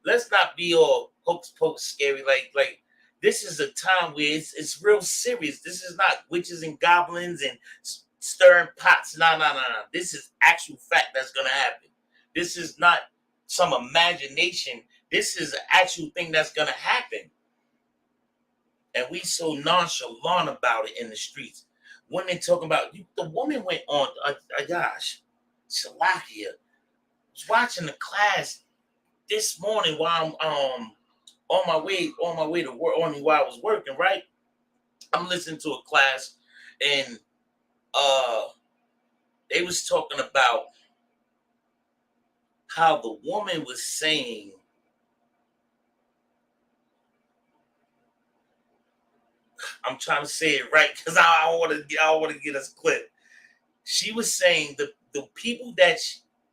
let's not be all hocus pocus scary. Like this is a time where it's real serious. This is not witches and goblins and stirring pots. No. This is actual fact that's gonna happen. This is not some imagination. This is an actual thing that's gonna happen. And we so nonchalant about it in the streets. When they talking about the woman went on, gosh, Shalakia, was watching the class this morning while I'm on my way to work, while I was working, right? I'm listening to a class, and they was talking about how the woman was saying, I'm trying to say it right because I want to get us clip. She was saying the people that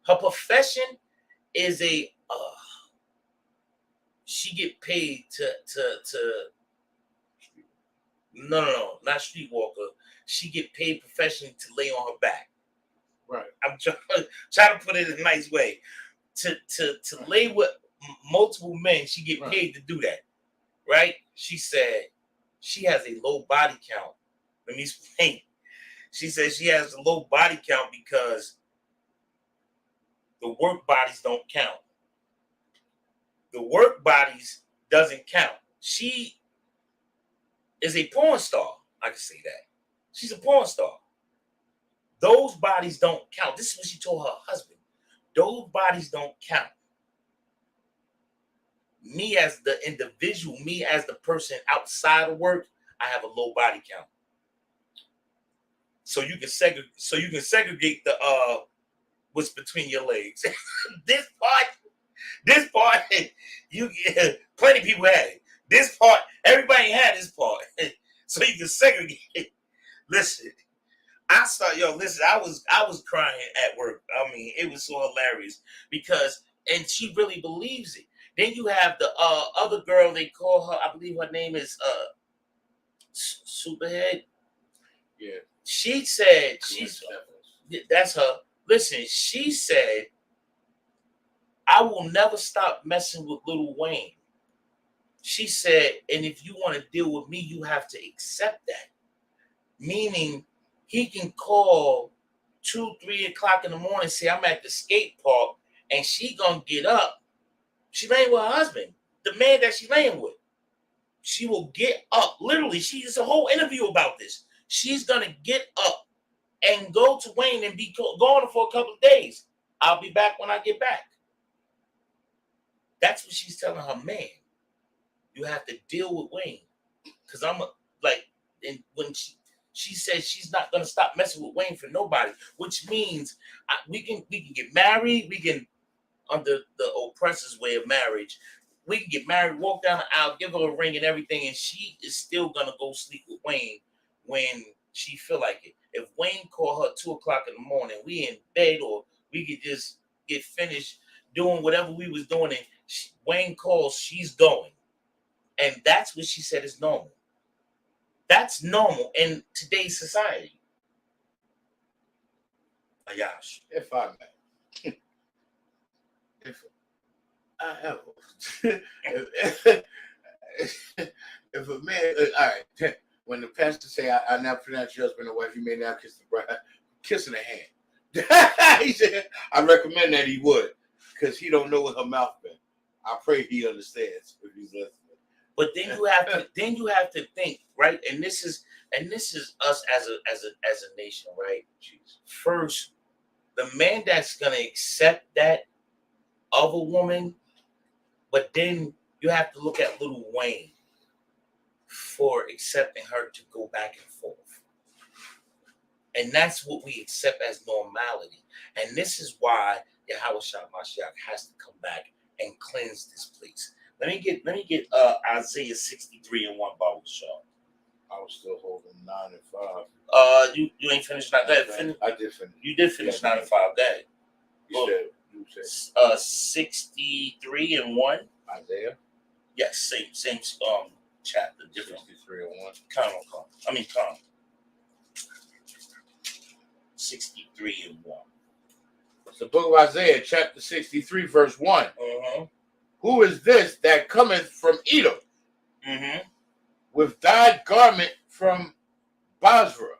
her profession is she get paid to no, not streetwalker. She get paid professionally to lay on her back. Right. I'm trying to put it in a nice way. To lay with multiple men, she get paid to do that. Right? She said she has a low body count. Let me explain. She says she has a low body count because the work bodies don't count. The work bodies doesn't count. She is a porn star. I can say that. She's a porn star. Those bodies don't count. This is what she told her husband. Those bodies don't count. Me as the individual, me as the person outside of work, I have a low body count. So you can segregate the what's between your legs. this part, you plenty of people had it. This part, everybody had this part. So you can segregate it. Listen, I was crying at work. I mean, it was so hilarious because, and she really believes it. Then you have the other girl, they call her, I believe her name is Superhead. Yeah. She said, that's her. Listen, she said, I will never stop messing with Lil Wayne. She said, and if you want to deal with me, you have to accept that. Meaning, he can call 2, 3 o'clock in the morning, say, I'm at the skate park, and she gonna get up. She laying with her husband, the man that she laying with. She will get up. Literally, there's a whole interview about this. She's gonna get up and go to Wayne and be gone for a couple of days. I'll be back when I get back. That's what she's telling her man. You have to deal with Wayne. Because and when she says she's not going to stop messing with Wayne for nobody, which means we can get married. We can, under the oppressor's way of marriage, we can get married, walk down the aisle, give her a ring and everything, and she is still going to go sleep with Wayne when she feel like it. If Wayne call her 2 o'clock in the morning, we in bed, or we could just get finished doing whatever we was doing, and Wayne calls, she's going. And that's what she said is normal. That's normal in today's society. Ayash. If I may. If a man, all right, when the pastor say, I now pronounce your husband and wife, you may now kiss the bride, kissing the hand. He said, I recommend that he would, because he don't know what her mouth been. I pray he understands if he's listening. But then you have to think, right? And this is us as a nation, right? First, the man that's gonna accept that of a woman, but then you have to look at Lil Wayne for accepting her to go back and forth. And that's what we accept as normality. And this is why Yahweh Mashiach has to come back and cleanse this place. Let me get Isaiah 63 and 1 Bible show. I was still holding 9 and 5. You ain't finished 9. Go ahead. I did finish. You did finish 9 and 5. Go ahead. You said 63 and 1. Isaiah? Yes, same chapter, different. 63 and 1. Come. 63 and 1. It's the book of Isaiah, chapter 63, verse 1. Mm-hmm. Who is this that cometh from Edom? Mm-hmm. With dyed garment from Basra.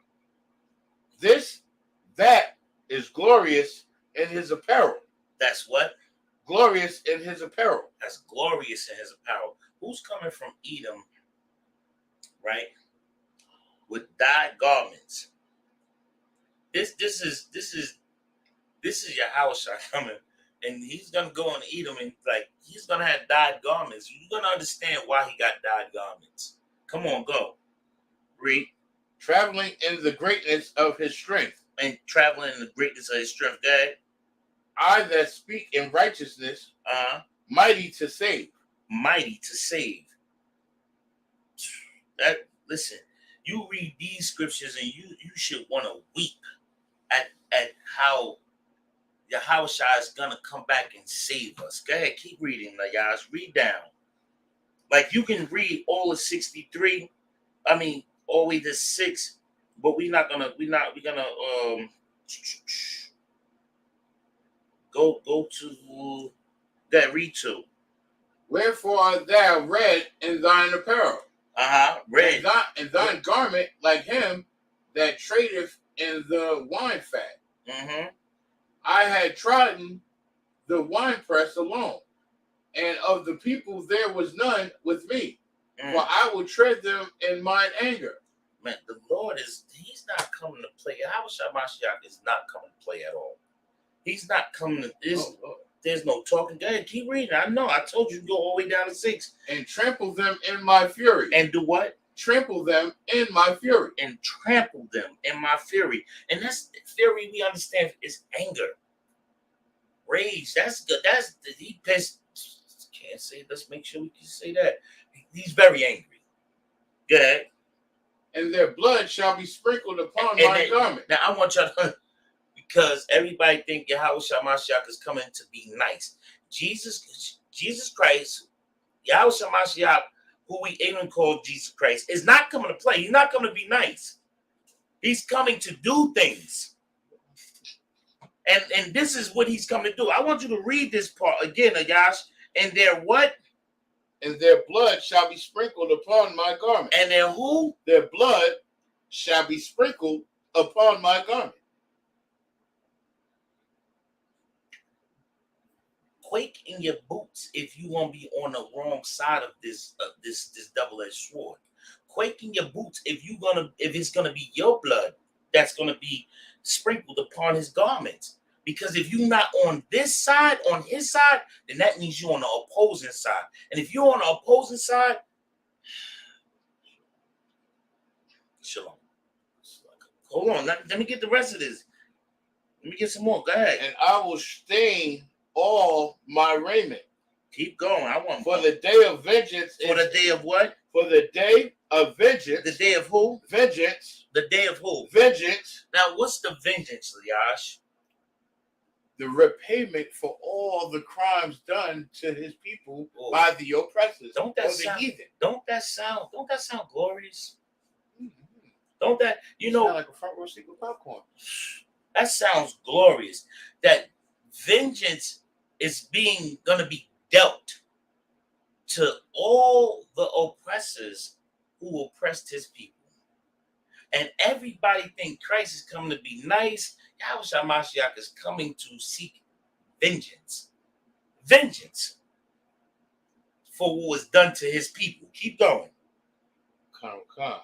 That is glorious in his apparel. That's what? Glorious in his apparel. That's glorious in his apparel. Who's coming from Edom, right? With dyed garments. This is Yahushua coming, and he's gonna go on Edom, and he's gonna have dyed garments. You're gonna understand why he got dyed garments. Come on, go. Read. Traveling in the greatness of his strength. And traveling in the greatness of his strength. Go ahead. I that speak in righteousness, mighty to save. Mighty to save. Listen, you read these scriptures and you should want to weep at how Yahushua is gonna come back and save us. Go ahead, keep reading, guys. Read down. Like you can read all of 63. I mean, all the way to 6, but we're gonna go to that read to. Wherefore art thou red in thine apparel? Red. And thine garment like him that tradeth in the wine fat. Mm-hmm. I had trodden the winepress alone, and of the people there was none with me. For I will tread them in mine anger. Man, the Lord he's not coming to play. Yahushua Mashiach is not coming to play at all. He's not coming to this. There's no talking. Go ahead, keep reading. I know. I told you to go all the way down to 6. And trample them in my fury. And do what? Trample them in my fury. And trample them in my fury. And that's fury we understand is anger. Rage. That's good. That's he pissed. Can't say. Let's make sure we can say that. He's very angry. Go ahead. And their blood shall be sprinkled upon my garment. Now I want y'all to, because everybody think Yahweh Shamashiach is coming to be nice. Jesus Christ, Yahweh Shamashiach, who we even call Jesus Christ, is not coming to play. He's not coming to be nice. He's coming to do things. And this is what he's coming to do. I want you to read this part again, Ayash. And their what? And their blood shall be sprinkled upon my garment. And their who? Their blood shall be sprinkled upon my garment. Quake in your boots if you want to be on the wrong side of this double-edged sword. Quake in your boots if it's gonna be your blood that's gonna be sprinkled upon his garments. Because if you're not on this side, on his side, then that means you're on the opposing side. And if you're on the opposing side, shalom. Hold on, let me get the rest of this. Let me get some more. Go ahead. And I will stain all my raiment. Keep going. I want for the day of vengeance. For the day of what? For the day of vengeance. The day of who? Vengeance. The day of who? Vengeance. Now, what's the vengeance, Liash? The repayment for all the crimes done to his people by the oppressors. Don't that sound glorious? Mm-hmm. Don't that sound like a front row seat with popcorn? That sounds glorious. That vengeance is gonna be dealt to all the oppressors who oppressed his people. And everybody think Christ is coming to be nice. Yahweh Shamashiach is coming to seek vengeance. Vengeance for what was done to his people. Keep going. Come.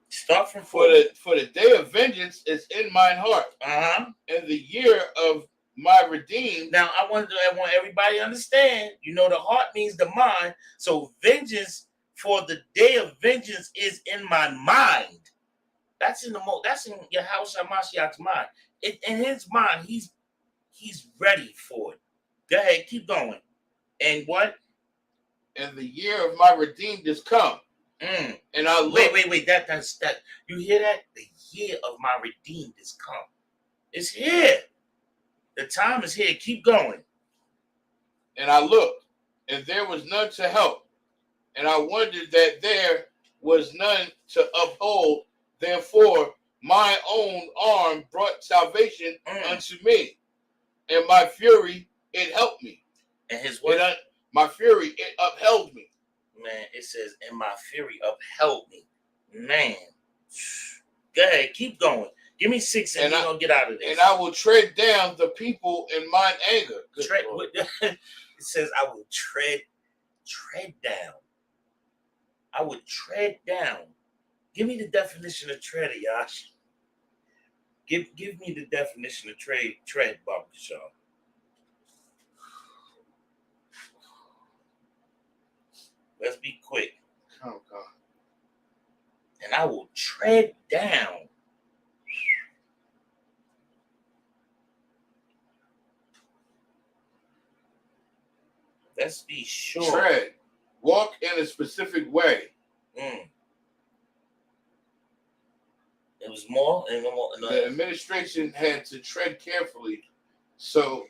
Start from for the day of vengeance is in mine heart. And the year of my redeemed. Now I want everybody to understand. You know, the heart means the mind. So vengeance for the day of vengeance is in my mind. That's in Yahweh Shamashiach's mind. In his mind, he's ready for it. Go ahead, keep going. And what? And the year of my redeemed is come. And I look. Wait. That's you hear that? The year of my redeemed is come. It's here. The time is here. Keep going. And I looked, and there was none to help. And I wondered that there was none to uphold. Therefore, my own arm brought salvation unto me, and my fury, it helped me. And his what? My fury, it upheld me. Man, it says, and my fury upheld me. Man. Go ahead, keep going. Give me 6 and we're going to get out of this. And I will tread down the people in mine anger. It says, I will tread down. I would tread down. Give me the definition of tread, Yash. Give me the definition of tread, Baba Shaw. Let's be quick. Oh, God. And I will tread down. Let's be sure. Tread. Walk in a specific way. It was more. The administration had to tread carefully so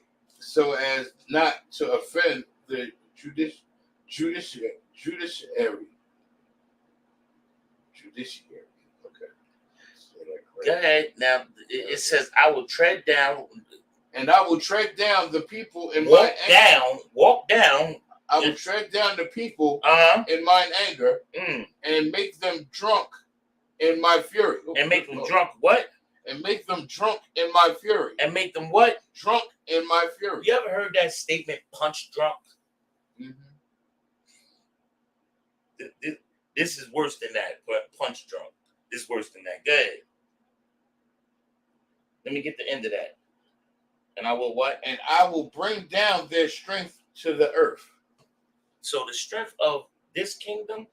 as not to offend the judiciary. Okay. Go ahead. Now it says, I will tread down. And I will tread down the people in Walk down. I will tread down the people in mine anger and make them drunk in my fury. And make them drunk what? And make them drunk in my fury. And make them what? Drunk in my fury. You ever heard that statement, punch drunk? Mm-hmm. This is worse than that, but punch drunk. This is worse than that. Go ahead. Let me get the end of that. And I will what? And I will bring down their strength to the earth. So the strength of this kingdom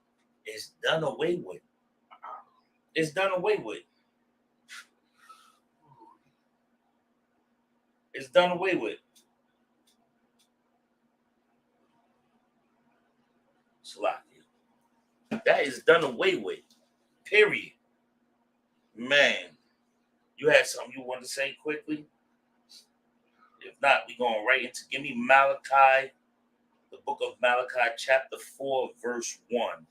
is done away with. It's done away with. It's done away with. Salakia. That is done away with. Period. Man, you had something you want to say quickly? If not, we're going right into, give me Malachi, the book of Malachi, chapter 4, verse 1.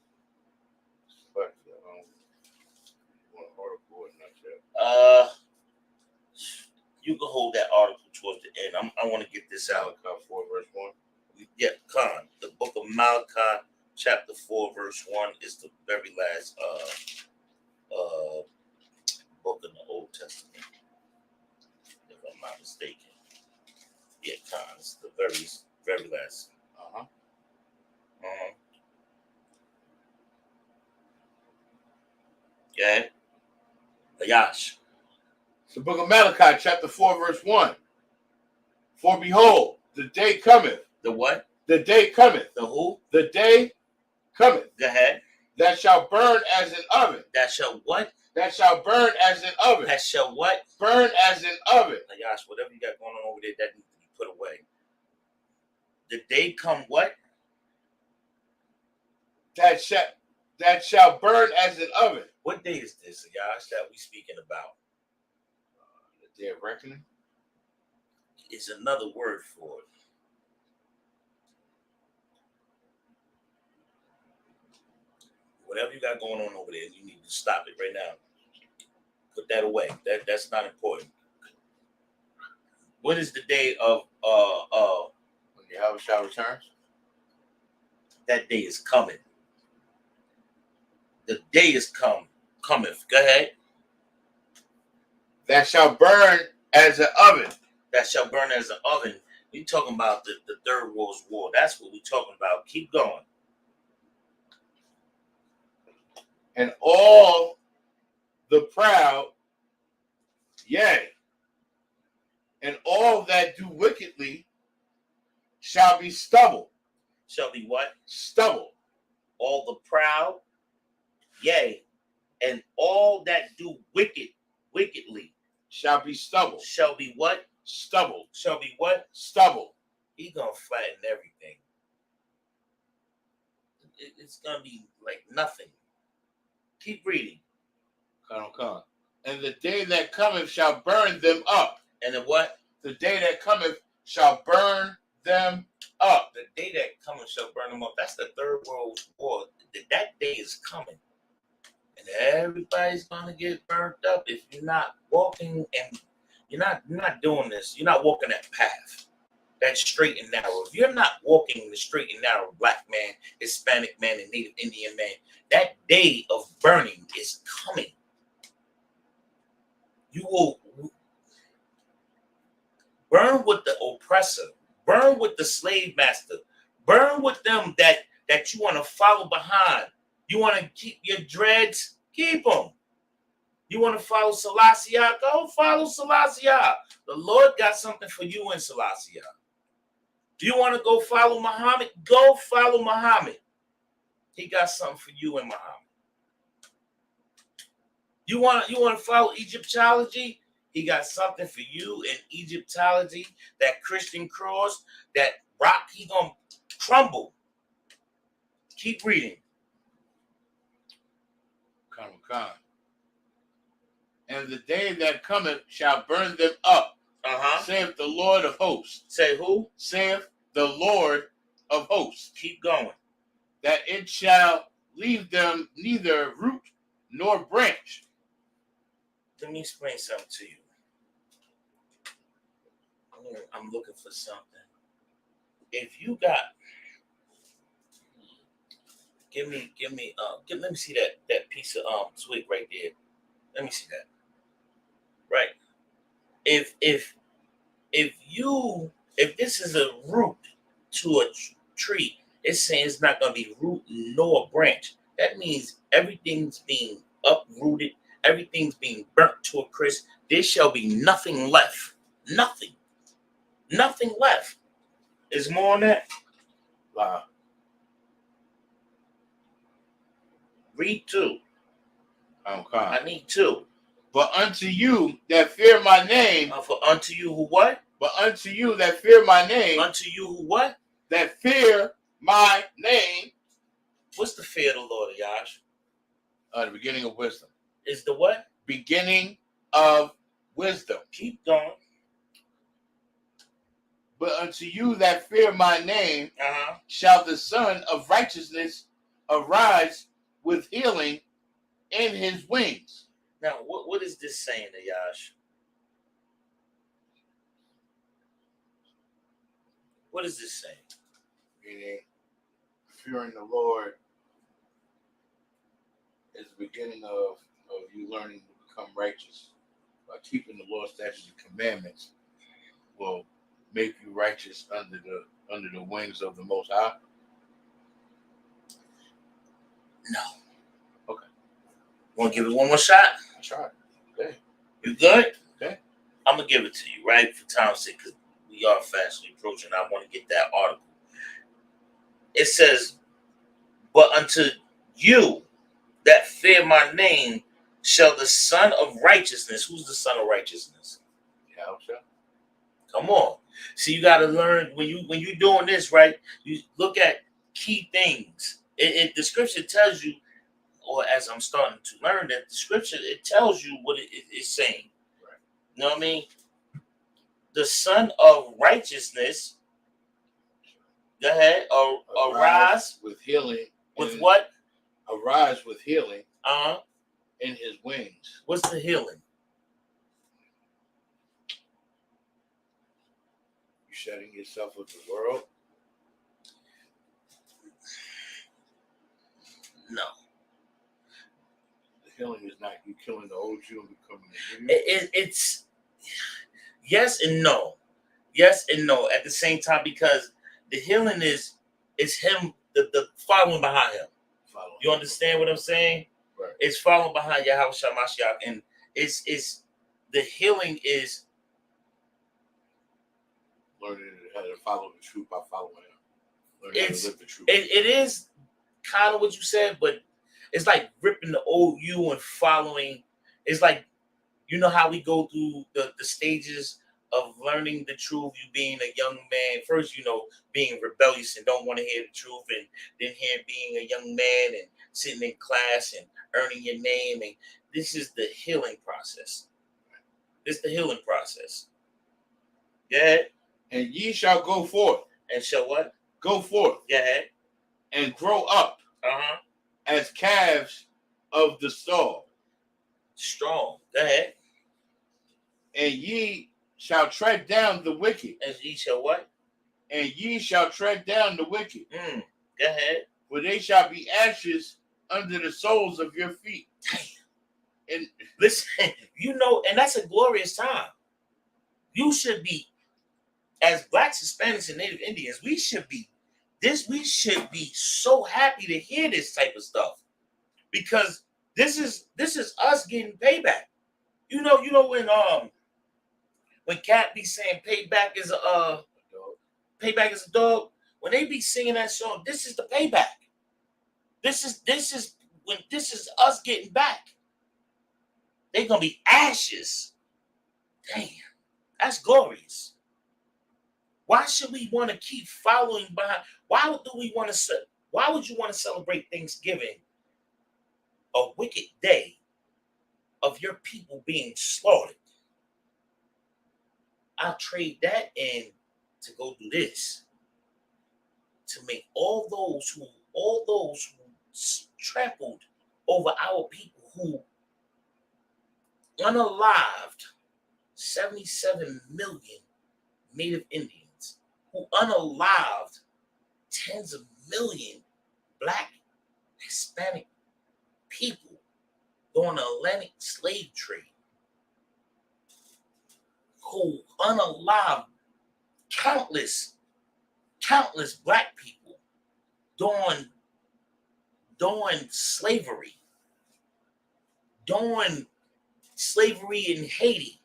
You can hold that article towards the end. I want to get this out. Malachi 4, verse 1. Yeah, Khan. The book of Malachi, chapter 4, verse 1 is the very last book in the Old Testament, if I'm not mistaken. Yeah, Khan. It's the very last. Yeah. Ayash. The book of Malachi, chapter 4, verse 1. For behold, the day cometh. The what? The day cometh. The who? The day cometh. Go ahead. That shall burn as an oven. That shall what? That shall burn as an oven. That shall what? Burn as an oven. Ayash, whatever you got going on over there, that needs to be put away. The day come what? That shall burn as an oven. What day is this, Ayash, that we speaking about? The day of reckoning is another word for it. Whatever you got going on over there, you need to stop it right now. Put that away. That's not important. What is the day of when Yahweh shall returns? That day is coming. The day is cometh. Go ahead. That shall burn as an oven. That shall burn as an oven. We talking about the Third World War. That's what we talking about. Keep going. And all the proud, yea, and all that do wickedly shall be stubble. Shall be what? Stubble. All the proud, yea, and all that do wickedly shall be stubble. Shall be what? Stubble. Shall be what? Stubble. He gonna flatten everything. It's gonna be like nothing. Keep reading. Come. And the day that cometh shall burn them up. And the what? The day that cometh shall burn them up. The day that cometh shall burn them up. That's the Third World War. That day is coming. And everybody's gonna get burned up if you're not walking and you're not doing this. You're not walking that path. That straight and narrow. If you're not walking the straight and narrow, black man, Hispanic man, and Native Indian man, that day of burning is coming. You will burn with the oppressor, burn with the slave master, burn with them that you want to follow behind. You want to keep your dreads, keep them. You want to follow Selassie, go follow Selassie. The Lord got something for you in Selassie. Do you want to go follow Muhammad? Go follow Muhammad. He got something for you in Muhammad. You want to follow Egyptology? He got something for you in Egyptology. That Christian cross, that rock, he gonna crumble. Keep reading. Come. And the day that cometh shall burn them up. Saith the Lord of hosts. Say who? Saith the Lord of hosts. Keep going. That it shall leave them neither root nor branch. Let me explain something to you. I'm looking for something. If you got, let me see that piece of twig right there. Let me see that. Right. If this is a root to a tree, it's saying it's not going to be root nor branch. That means everything's being uprooted. Everything's being burnt to a crisp. There shall be nothing left. Nothing. Nothing left. Is more on that? Wow. Read 2. Okay. I need 2. But unto you that fear my name, For unto you who what? but unto you that fear my name, Unto you who what? that fear my name. What's the fear of the Lord, Yash? The beginning of wisdom. Is the what? Beginning of wisdom. Keep going. But unto you that fear my name, Uh-huh. shall the Son of Righteousness arise with healing in his wings. Now, what is this saying, Yash? What is this saying? Meaning, fearing the Lord is the beginning of you learning to become righteous. By keeping the law, statutes, and commandments will make you righteous under the wings of the Most High. No. Okay. Want to give it one more shot? Try it. Okay. You good? Okay. I'm going to give it to you, right? For time's sake, because we are fastly approaching. I want to get that article. It says, but unto you that fear my name shall the Son of Righteousness. Who's the Son of Righteousness? Yeah, Come on. See, you got to learn when you're doing this, right? You look at key things. The scripture tells you, or as I'm starting to learn that the scripture, it tells you what it is saying. Right. You know what I mean? The Son of Righteousness. Go ahead. Arise with healing. With what? Arise with healing. Uh-huh. In his wings. What's the healing? You shedding yourself with the world? No. The healing is not you killing the old you and becoming the new you. It's yes and no. Yes and no at the same time, because the healing is him, the following behind him. You understand what I'm saying? Right. It's following behind Yahweh Shamashiach, and it's the healing is learning how to follow the truth by following him. Learning how to live the truth. It is kind of what you said, but it's like ripping the old you and following. It's like, you know how we go through the stages of learning the truth, you being a young man. First, being rebellious and don't want to hear the truth, and then being a young man and sitting in class and earning your name. And this is the healing process. This is the healing process. Yeah. And ye shall go forth. And shall what? Go forth. Yeah. And grow up. Uh-huh. As calves of the stall. Strong. Go ahead. And ye shall tread down the wicked. And ye shall what? And ye shall tread down the wicked. Go ahead. For they shall be ashes under the soles of your feet. Damn. And listen, and that's a glorious time. You should be, as Blacks, Hispanics, and Native Indians, we should be so happy to hear this type of stuff, because this is us getting payback. You know when Cat be saying payback is a dog. When they be singing that song, this is the payback. This is us getting back. They're gonna be ashes. Damn, that's glorious. Why should we want to keep following behind? Why would you want to celebrate Thanksgiving, a wicked day of your people being slaughtered? I'll trade that in to go do this, to make all those who trampled over our people, who unalived 77 million Native Indians, who unalived tens of million Black, Hispanic people during the Atlantic slave trade, who unalived countless Black people during slavery in Haiti,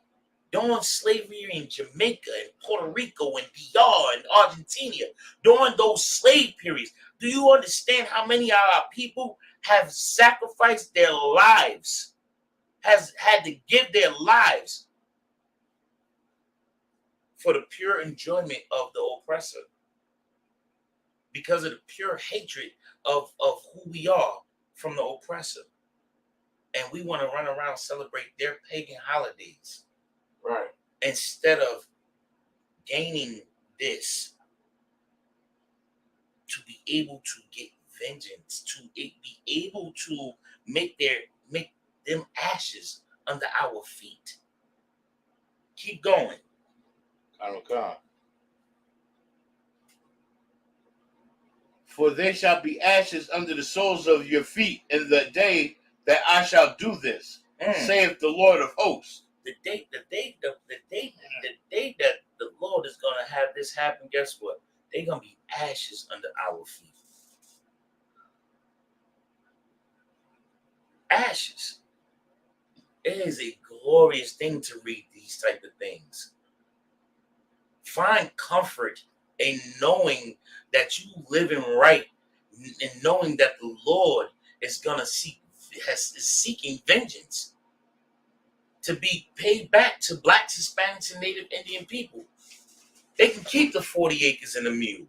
during slavery in Jamaica and Puerto Rico and DR and Argentina, during those slave periods. Do you understand how many of our people have sacrificed their lives, has had to give their lives for the pure enjoyment of the oppressor? Because of the pure hatred of who we are from the oppressor. And we want to run around and celebrate their pagan holidays. Right. Instead of gaining this to be able to get vengeance, to be able to make them ashes under our feet. Keep going. Come. For they shall be ashes under the soles of your feet in the day that I shall do this, saith the Lord of hosts. The day that the Lord is gonna have this happen, guess what? They're gonna be ashes under our feet. Ashes. It is a glorious thing to read these type of things. Find comfort in knowing that you living right, and knowing that the Lord is seeking vengeance to be paid back to blacks, Hispanics, and Native Indian people. They can keep the 40 acres and a mule.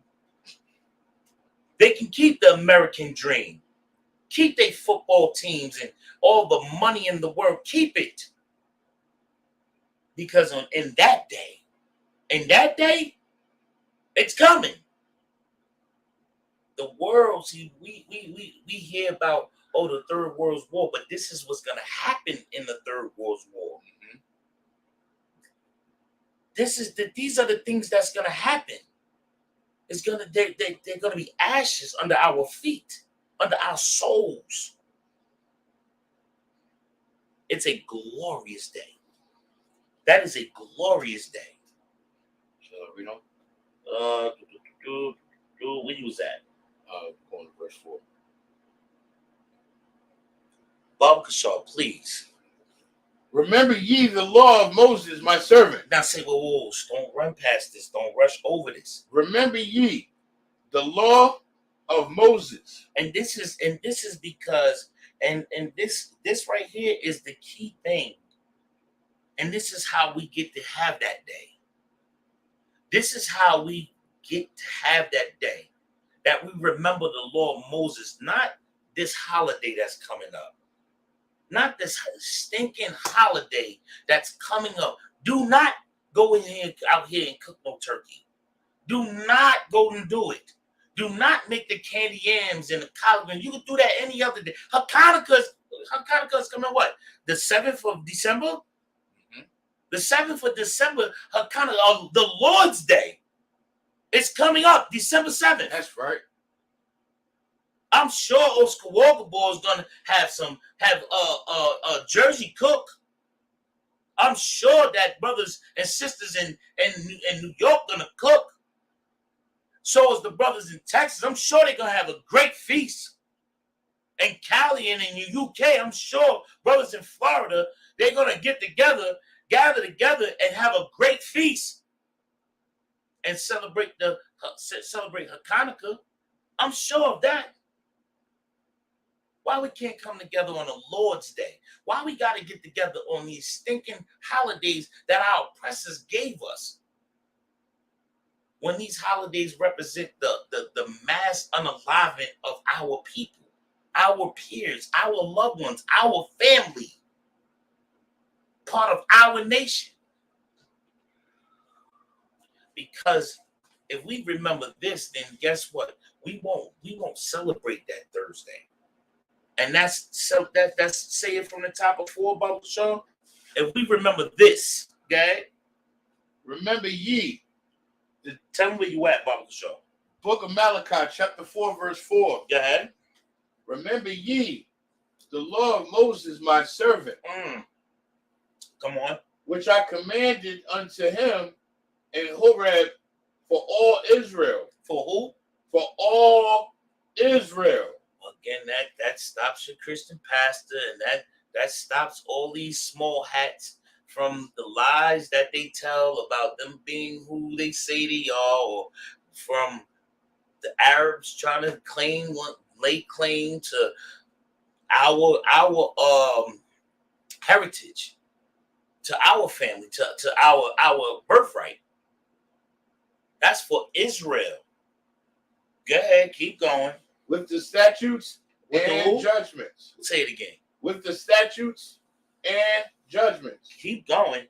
They can keep the American dream. Keep their football teams and all the money in the world. Keep it. Because in that day, it's coming. The world, see, we hear about, the Third World War, but this is what's going to happen in the Third World War. These are the things that's going to happen. They're going to be ashes under our feet, under our souls. It's a glorious day. That is a glorious day. You know? Where you was at? Going to verse 4. Baba Kashaw, please. Remember ye the law of Moses, my servant. Now say, whoa, don't run past this. Don't rush over this. Remember ye the law of Moses. And this is because, and this right here is the key thing. And this is how we get to have that day. This is how we get to have that day. That we remember the law of Moses, not this holiday that's coming up. Not this stinking holiday that's coming up. Do not go out here and cook no turkey. Do not go and do it. Do not make the candy yams and the collard greens. You can do that any other day. Hanukkah's coming what? The 7th of December? Mm-hmm. The 7th of December, Hanukkah, the Lord's Day. It's coming up, December 7th. That's right. I'm sure Oscar Walker Boy is gonna have a Jersey cook. I'm sure that brothers and sisters in New York gonna cook. So is the brothers in Texas. I'm sure they're gonna have a great feast. In Cali and in the UK, I'm sure brothers in Florida, they're gonna gather together, and have a great feast and celebrate Hanukkah. I'm sure of that. Why we can't come together on a Lord's Day? Why we got to get together on these stinking holidays that our oppressors gave us? When these holidays represent the mass unaliving of our people, our peers, our loved ones, our family, part of our nation. Because if we remember this, then guess what? We won't celebrate that Thursday. And that's say it from the top of 4, Baba Shaw. If we remember this, okay? Remember ye. Tell me where you at, Baba Shaw. Book of Malachi, chapter 4, verse 4. Go ahead. Remember ye the law of Moses, my servant. Come on. Which I commanded unto him in Horeb for all Israel. For who? For all Israel. Again, that stops your Christian pastor, and that stops all these small hats from the lies that they tell about them being who they say they are, or from the Arabs trying to lay claim to our heritage, to our family, to our birthright. That's for Israel. Go ahead, keep going. With the statutes With the and who? judgments. Say it again. With the statutes and judgments. Keep going.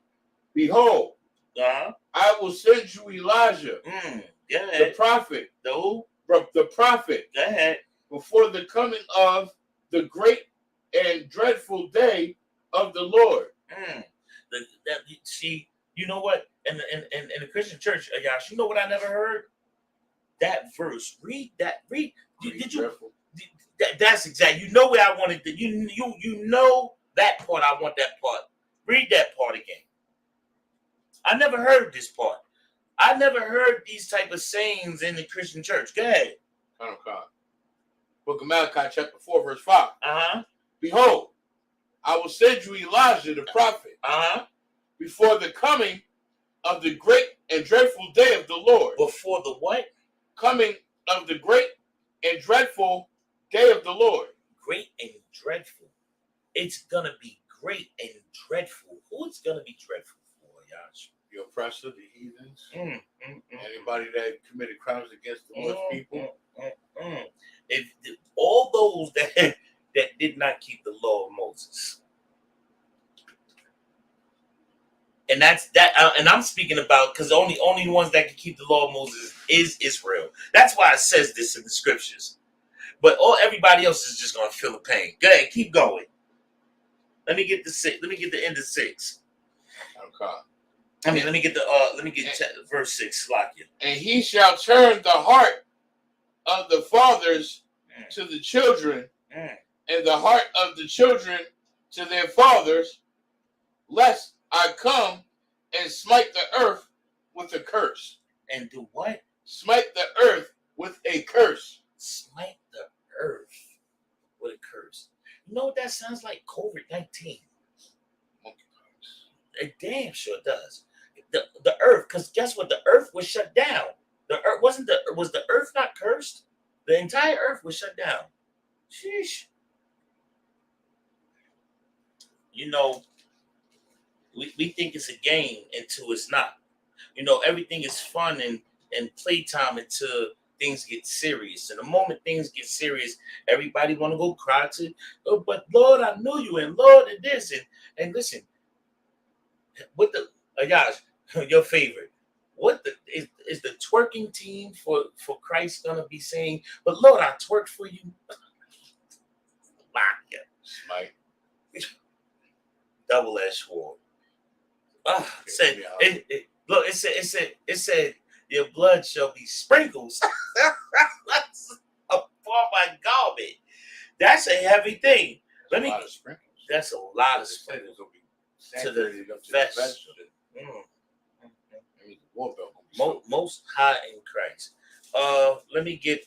Behold, Uh-huh. I will send you Elijah, Go the ahead. prophet, The who? the prophet, Go ahead. before the coming of the great and dreadful day of the Lord. See, you know what? In the Christian church, Yash, you know what I never heard? That verse. Read that. Read. Did you? That's exactly. You know where I wanted to. You know that part. I want that part. Read that part again. I never heard this part. I never heard these type of sayings in the Christian church. Go ahead. Book of Malachi, chapter 4, verse 5. Uh-huh. Behold, I will send you Elijah the prophet before the coming of the great and dreadful day of the Lord. Before the what? Coming of the great and dreadful day of the Lord. Great and dreadful. It's gonna be great and dreadful. Who it's gonna be dreadful for, Yash? The oppressor, the heathens, anybody that committed crimes against the Lord's people. If all those that did not keep the law of Moses, and that's that, and I'm speaking about because the only ones that can keep the law of Moses is Israel. That's why it says this in the scriptures. But everybody else is just gonna feel the pain. Go ahead, keep going. Let me get the 6. Let me get the end of 6. Okay. I mean, let me get verse 6. Slakia. And he shall turn the heart of the fathers to the children, and the heart of the children to their fathers, lest I come and smite the earth with a curse. And do what? Smite the earth with a curse. Smite the earth with a curse. You know what that sounds like? COVID-19. It damn sure does. The earth, because guess what? The earth was shut down. The earth was the earth not cursed? The entire earth was shut down. Sheesh. You know, we think it's a game until it's not. You know, everything is fun and playtime until things get serious. And the moment things get serious, everybody want to go cry to, oh, but Lord, I knew you, and Lord, and this, and listen, what the, gosh, your favorite, what the, is the twerking team for Christ gonna be saying, but Lord, I twerked for you? Smite. Double-edged sword. It said, your blood shall be sprinkles upon my garment. That's a heavy thing. That's a lot of sprinkles to the vest. Most high in Christ. Let me get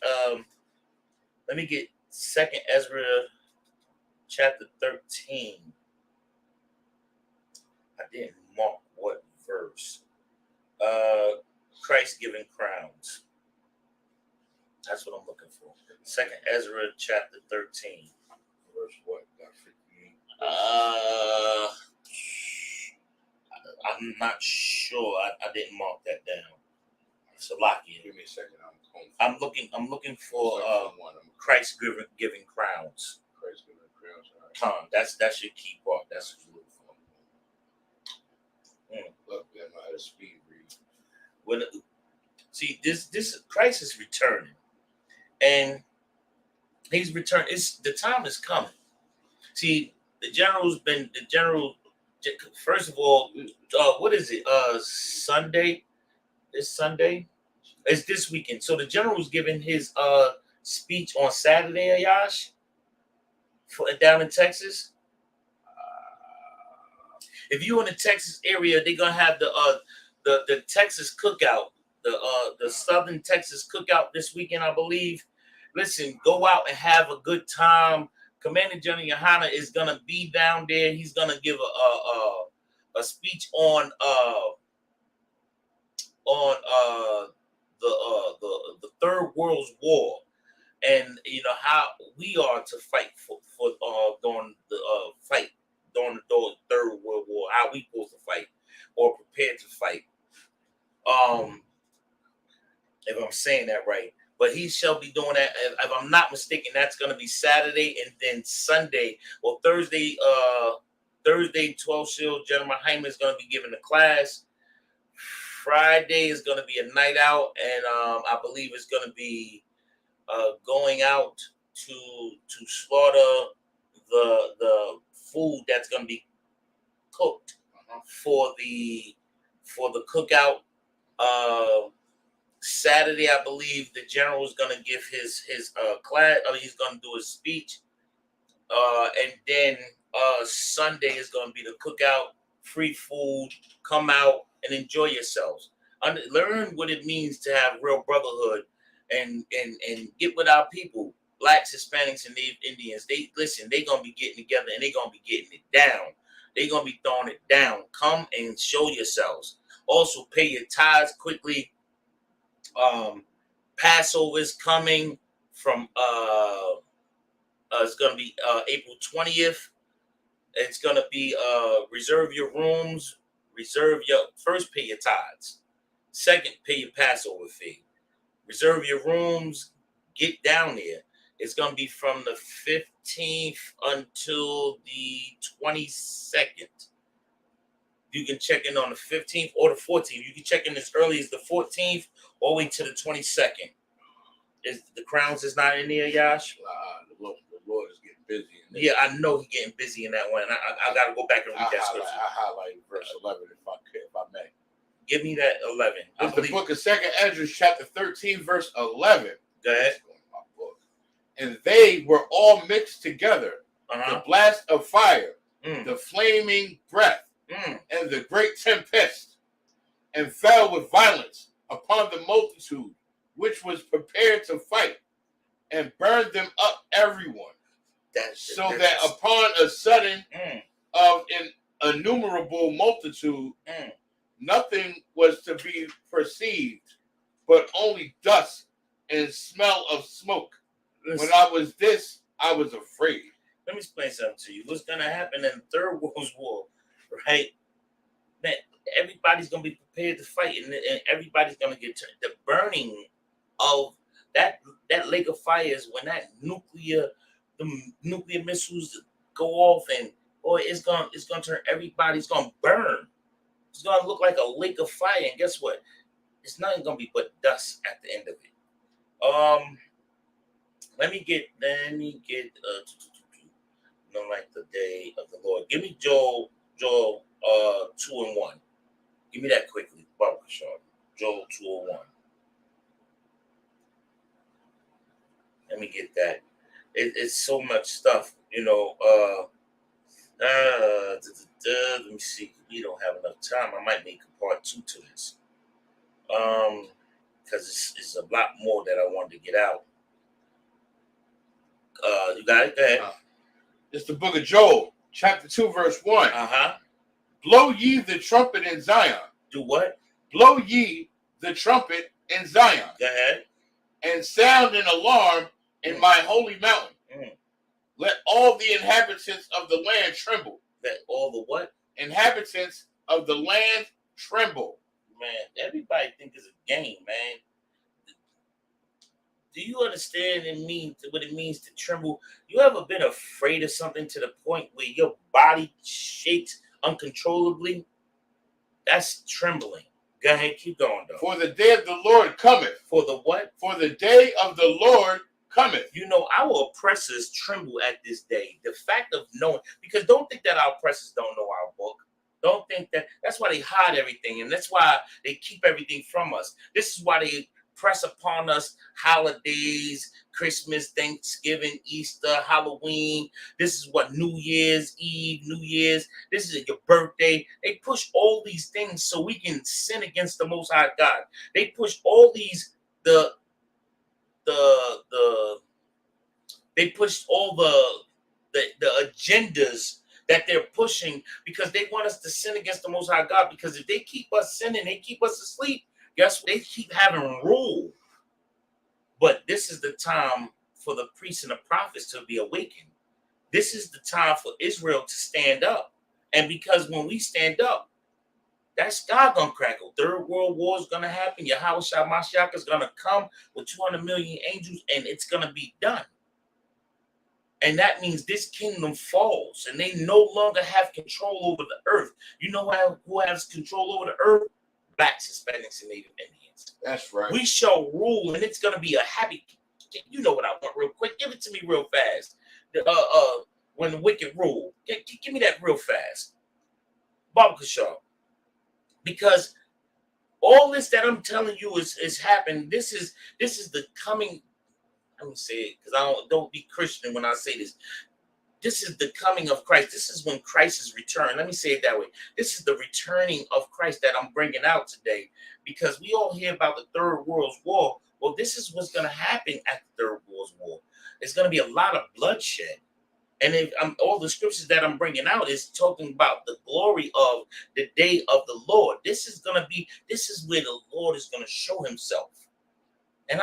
2nd Ezra chapter 13. I didn't mark what verse. Christ giving crowns. That's what I'm looking for. 2nd Ezra chapter 13. Verse what? I'm not sure. I didn't mark that down. Salakia. Give me a second. I'm looking for Christ giving crowns. Christ giving crowns. That's your key part. That's what you're looking for. Look, that might have speed read. When see this Christ is returning, and he's returned. The time is coming. See, the general. First of all, what is it? Sunday. It's Sunday. It's this weekend. So the general's giving his speech on Saturday, Ayash, down in Texas. If you in the Texas area, they're gonna have the Texas cookout, the Southern Texas cookout this weekend, I believe. Listen, go out and have a good time. Commander General YAHANNA is gonna be down there. He's gonna give a speech on the Third World War, and how we are to fight for during the fight during the Third World War, how we supposed to fight or prepare to fight. If I'm saying that right. But he shall be doing that. If I'm not mistaken, that's going to be Saturday, and then Sunday or Thursday. Thursday, 12 Shield, General Hyman is going to be giving the class. Friday is going to be a night out, and I believe it's going to be going out to slaughter the food that's going to be cooked for the cookout. Saturday, I believe the general is going to give his class. He's going to do his speech, and then Sunday is going to be the cookout, free food. Come out and enjoy yourselves. Learn what it means to have real brotherhood, and get with our people, blacks, Hispanics, and Native Indians. They gonna be getting together and they gonna be getting it down. They gonna be throwing it down. Come and show yourselves. Also, pay your tithes quickly. Passover is coming from it's gonna be April 20th. It's gonna be reserve your rooms, first pay your tithes, second pay your Passover fee, reserve your rooms, get down there. It's gonna be from the 15th until the 22nd. You can check in on the 15th or the 14th. You can check in as early as the 14th all the way to the 22nd. Is the Crowns is not in there, Yash? The Lord is getting busy. Yeah, I know he's getting busy in that one. I got to go back and read that scripture. I highlight verse 11 if I may. Give me that 11. It's the book of 2nd Ezra, chapter 13, verse 11. Go ahead. And they were all mixed together. The blast of fire, the flaming breath, and the great tempest, and fell with violence upon the multitude, which was prepared to fight, and burned them up everyone. That upon a sudden of an innumerable multitude, nothing was to be perceived, but only dust and smell of smoke. When I was afraid. Let me explain something to you. What's going to happen in the Third World War, right? Man, everybody's going to be prepared to fight, and everybody's going to get turned. The burning of that lake of fire is when the nuclear missiles go off, and it's going to turn everybody's going to burn. It's going to look like a lake of fire, and guess what? It's not going to be but dust at the end of it. Let me get like the day of the Lord. Give me Joel 2:1. Give me that quickly, Barbara Shaw. Joel 2:1. Let me get that. It's so much stuff, let me see. We don't have enough time. I might make a part 2 to this. Because it's a lot more that I wanted to get out. You got it? Go ahead. It's the book of Joel, chapter 2, verse 1. Blow ye the trumpet in Zion. Do what? Blow ye the trumpet in Zion. Go ahead. And sound an alarm in my holy mountain. Let all the inhabitants of the land tremble. Let all the what? Inhabitants of the land tremble. Man, everybody think it's a game, man. Do you understand what it means to tremble? You ever been afraid of something to the point where your body shakes uncontrollably? That's trembling. Go ahead, keep going, though. For the day of the Lord cometh. For the what? For the day of the Lord cometh. Our oppressors tremble at this day. The fact of knowing, because don't think that our oppressors don't know our book. Don't think that. That's why they hide everything, and that's why they keep everything from us. This is why they press upon us holidays, Christmas, Thanksgiving, Easter, Halloween. This is what New Year's Eve, New Year's. This is your birthday. They push all these things so we can sin against the Most High God. They push all these they push all the agendas that they're pushing because they want us to sin against the Most High God. Because if they keep us sinning, they keep us asleep. Guess what? They keep having rule. But this is the time for the priests and the prophets to be awakened. This is the time for Israel to stand up. And because when we stand up, that sky gonna crackle. Third World War is gonna happen. Yahawashi Mashiach is gonna come with 200 million angels, and it's gonna be done. And that means this kingdom falls, and they no longer have control over the earth. You know who has control over the earth? Blacks, Hispanics, and Native Indians. That's right. We shall rule, and it's gonna be a happy. You know what I want, real quick. Give it to me real fast. When the wicked rule, give me that real fast, Baba Shaw. Because all this that I'm telling you is happening. This is the coming. Let me say it because I don't be Christian when I say this. This is the coming of Christ. This is when Christ is returned. Let me say it that way. This is the returning of Christ that I'm bringing out today, because we all hear about the Third World War. Well, this is what's going to happen at the Third World War. It's going to be a lot of bloodshed. And if all the scriptures that I'm bringing out is talking about the glory of the day of the Lord. This is where the Lord is going to show himself. And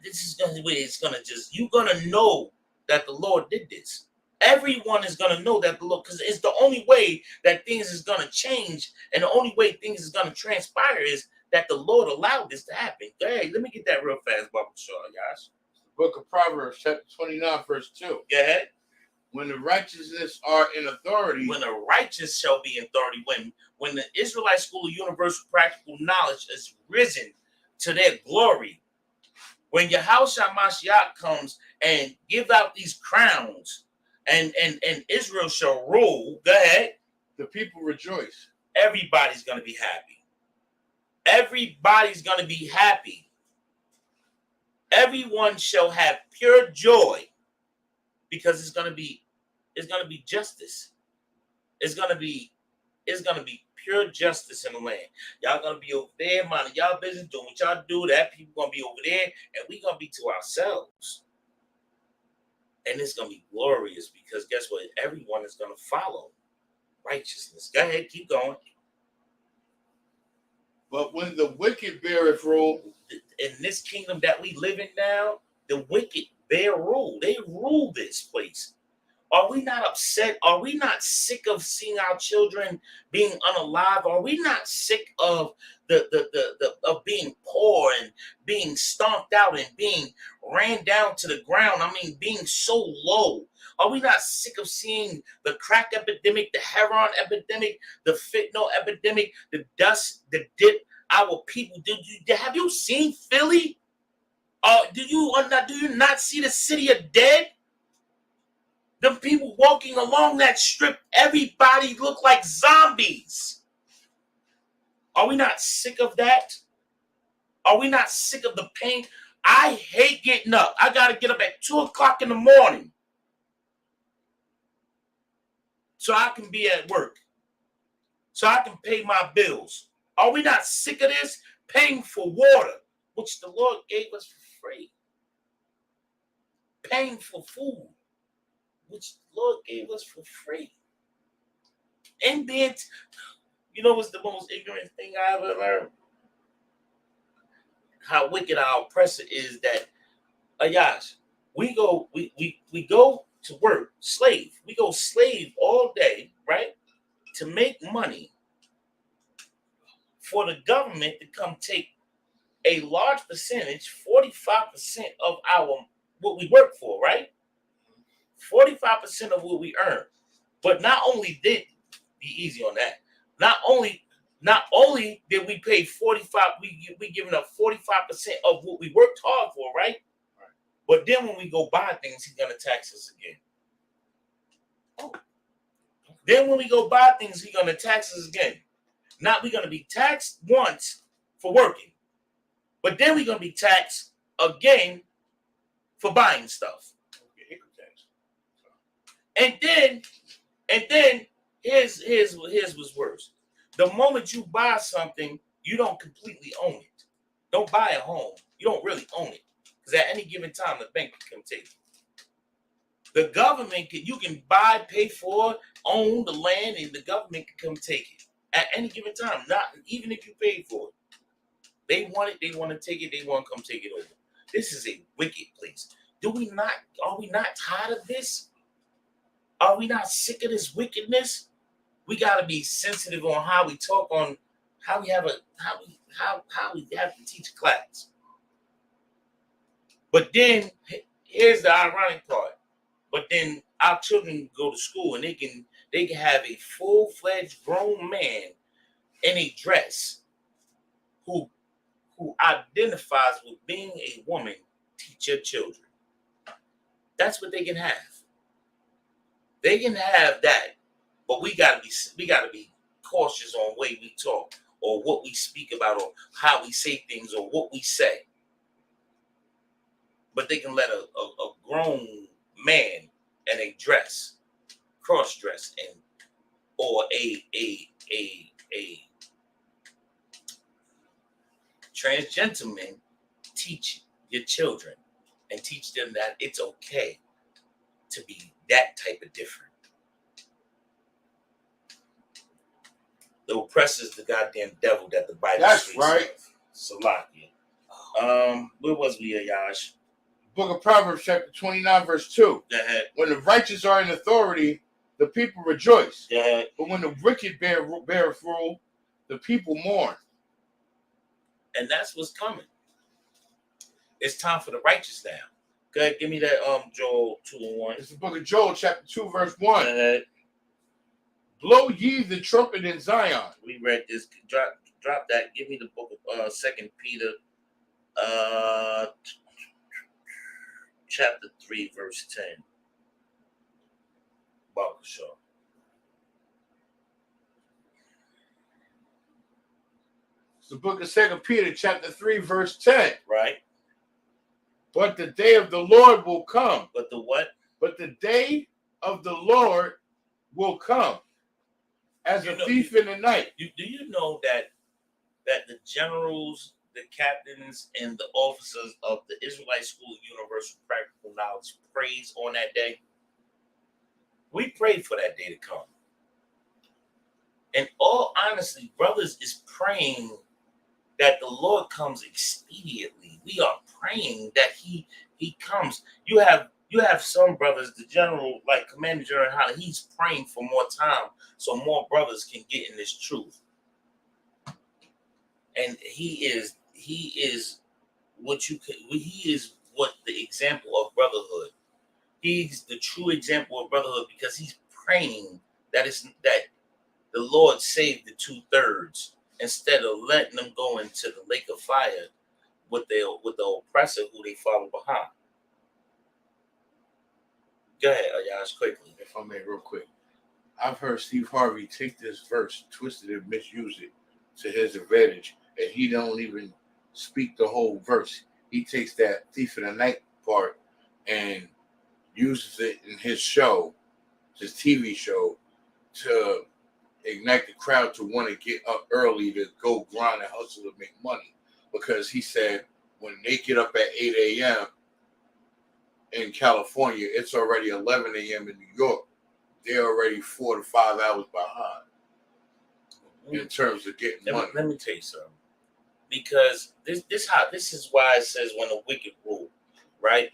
this is going to where it's going to you're going to know that the Lord did this. Everyone is going to know that the Lord, because it's the only way that things is going to change. And the only way things is going to transpire is that the Lord allowed this to happen. Hey, let me get that real fast, Baba Shaw, guys. Book of Proverbs, chapter 29, verse 2. Go ahead. When the righteousness are in authority. When the righteous shall be in authority. When the Israelite School of Universal Practical Knowledge is risen to their glory. When Yahawashi Mashiach comes and give out these crowns and Israel shall rule. Go ahead. The people rejoice. Everybody's going to be happy. Everybody's going to be happy. Everyone shall have pure joy, because it's going to be justice. It's going to be pure justice in the land. Y'all going to be over there, minding y'all business, doing what y'all do. That people going to be over there, and we going to be to ourselves. And it's going to be glorious, because guess what? Everyone is going to follow righteousness. Go ahead, keep going. But when the wicked beareth rule, in this kingdom that we live in now, the wicked bear rule. They rule this place. Are we not upset? Are we not sick of seeing our children being unalive? Are we not sick of of being poor and being stomped out and being ran down to the ground? I mean, being so low. Are we not sick of seeing the crack epidemic, the heroin epidemic, the fentanyl epidemic, the dust, the dip? Our people, have you seen Philly? Do you not see the city of dead? The people walking along that strip, everybody look like zombies. Are we not sick of that? Are we not sick of the pain? I hate getting up. I got to get up at 2 o'clock in the morning so I can be at work, so I can pay my bills. Are we not sick of this? Paying for water, which the Lord gave us for free. Paying for food, which the Lord gave us for free. And then, you know what's the most ignorant thing I ever learned? How wicked our oppressor is that, Ayash, we go to work, slave. We go slave all day, right? To make money for the government to come take a large percentage, 45% of what we work for, right? 45% of what we earn. But not only did be easy on that. Not only did we pay 45, we giving up 45% of what we worked hard for, right? But then when we go buy things, he's gonna tax us again. Oh. Then when we go buy things, he's gonna tax us again. Not we're gonna be taxed once for working, but then we're gonna be taxed again for buying stuff. And then here's what's worse. The moment you buy something, you don't completely own it. Don't buy a home. You don't really own it. Because at any given time, the bank can come take it. The government you can buy, pay for, own the land, and the government can come take it at any given time. Not even if you paid for it. They want it, they want to take it, they want to come take it over. This is a wicked place. Are we not tired of this? Are we not sick of this wickedness? We gotta be sensitive on how we talk, on how we have to teach a class. But then here's the ironic part. But then our children go to school and they can have a full-fledged grown man in a dress who identifies with being a woman teach your children. That's what they can have. They can have that, but we gotta be cautious on the way we talk, or what we speak about, or how we say things, or what we say. But they can let a grown man in a dress, cross dress, or a transgentleman teach your children and teach them that it's okay to be that type of different. The oppressor is the goddamn devil that the Bible That's speaks right. of. Salakia. Where was we at, Yash? Book of Proverbs, chapter 29, verse 2. Go ahead. When the righteous are in authority, the people rejoice. Go ahead. But when the wicked beareth rule, the people mourn. And that's what's coming. It's time for the righteous now. Go ahead, give me that Joel 2:1. It's the book of Joel, chapter 2, verse 1. Go ahead. Blow ye the trumpet in Zion. We read this. Drop that. Give me the book of 2 Peter chapter 3, verse 10. Baruch. It's the book of 2 Peter, chapter 3, verse 10. Right. But the day of the Lord will come. But the what? But the day of the Lord will come as a thief in the night. Do you know that the generals, the captains, and the officers of the Israelite School of Universal Practical Knowledge prays on that day? We prayed for that day to come. And all honesty, brothers is praying that the Lord comes expediently. We are praying that he comes. You have some brothers, the general, like Commander General Yohanna, he's praying for more time so more brothers can get in this truth. And he is what the example of brotherhood. He's the true example of brotherhood because he's praying that the Lord saved the 2/3 instead of letting them go into the lake of fire with the oppressor who they follow behind. Go ahead, Ayash, quickly. If I may, real quick. I've heard Steve Harvey take this verse, twist it, and misuse it to his advantage, and he don't even speak the whole verse. He takes that thief in the night part and uses it in his show, his TV show, to ignite the crowd to want to get up early to go grind and hustle to make money. Because he said when they get up at 8 a.m. in California, it's already 11 a.m. in New York. They're already 4 to 5 hours behind in terms of getting money. Let me tell you something. Because this is why it says when the wicked rule, right?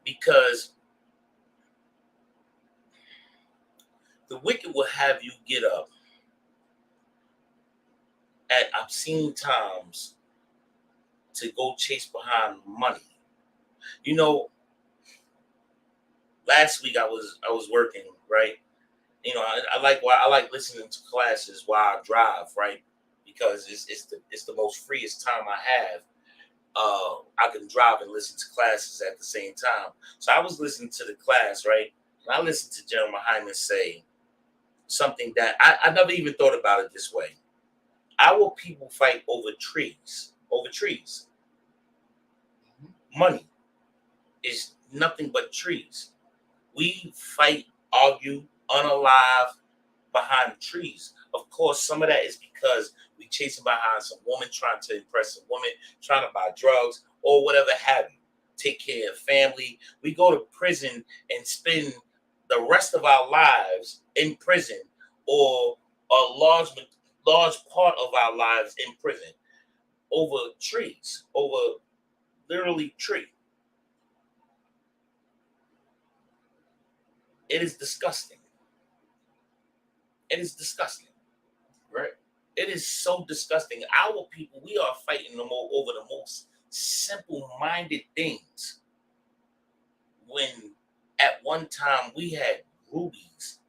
Because the wicked will have you get up at obscene times to go chase behind money. You know, last week I was working, right? You know, I like listening to classes while I drive, right? Because it's the most freest time I have. I can drive and listen to classes at the same time. So I was listening to the class, right? And I listened to General Hyman say something that I never even thought about it this way. Our people fight over trees. Money is nothing but trees. We fight, argue, unalive behind trees. Of course, some of that is because we chasing behind some woman trying to impress a woman, trying to buy drugs or whatever have you. take care of family. We go to prison and spend the rest of our lives in prison, or a large part of our lives in prison over trees, over literally tree. It is disgusting. It is disgusting. Right. It is so disgusting. Our people, we are fighting them over the most simple-minded things. When at one time we had rubies,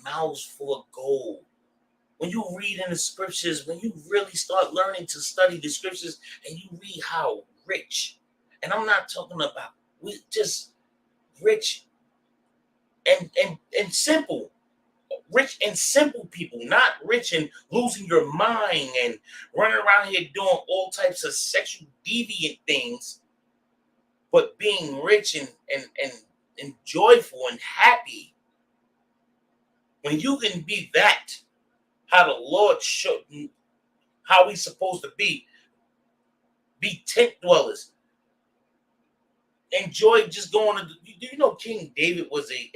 mouths full of gold. When you read in the scriptures, when you really start learning to study the scriptures, and you read how rich, and I'm not talking about we just rich and simple. Rich and simple people, not rich and losing your mind and running around here doing all types of sexual deviant things, but being rich and joyful and happy. When you can be that, how the Lord showed how we supposed to be tent dwellers. Enjoy just going to. Do you know King David was he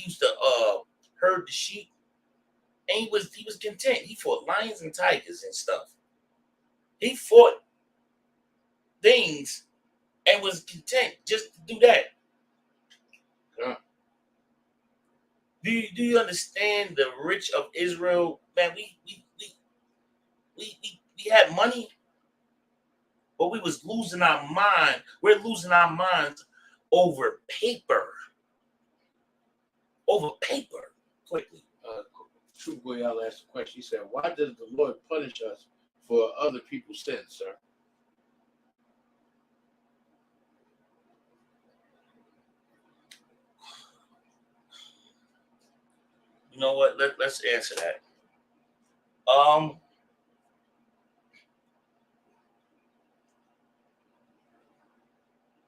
used to herd the sheep, and he was content. He fought lions and tigers and stuff. He fought things and was content just to do that. Yeah. Do you understand the rich of Israel? Man, we had money, but we was losing our mind. We're losing our minds over paper. Over paper. Quickly. True Goyal asked a question. He said, "Why does the Lord punish us for other people's sins, sir?" You know what? Let's answer that.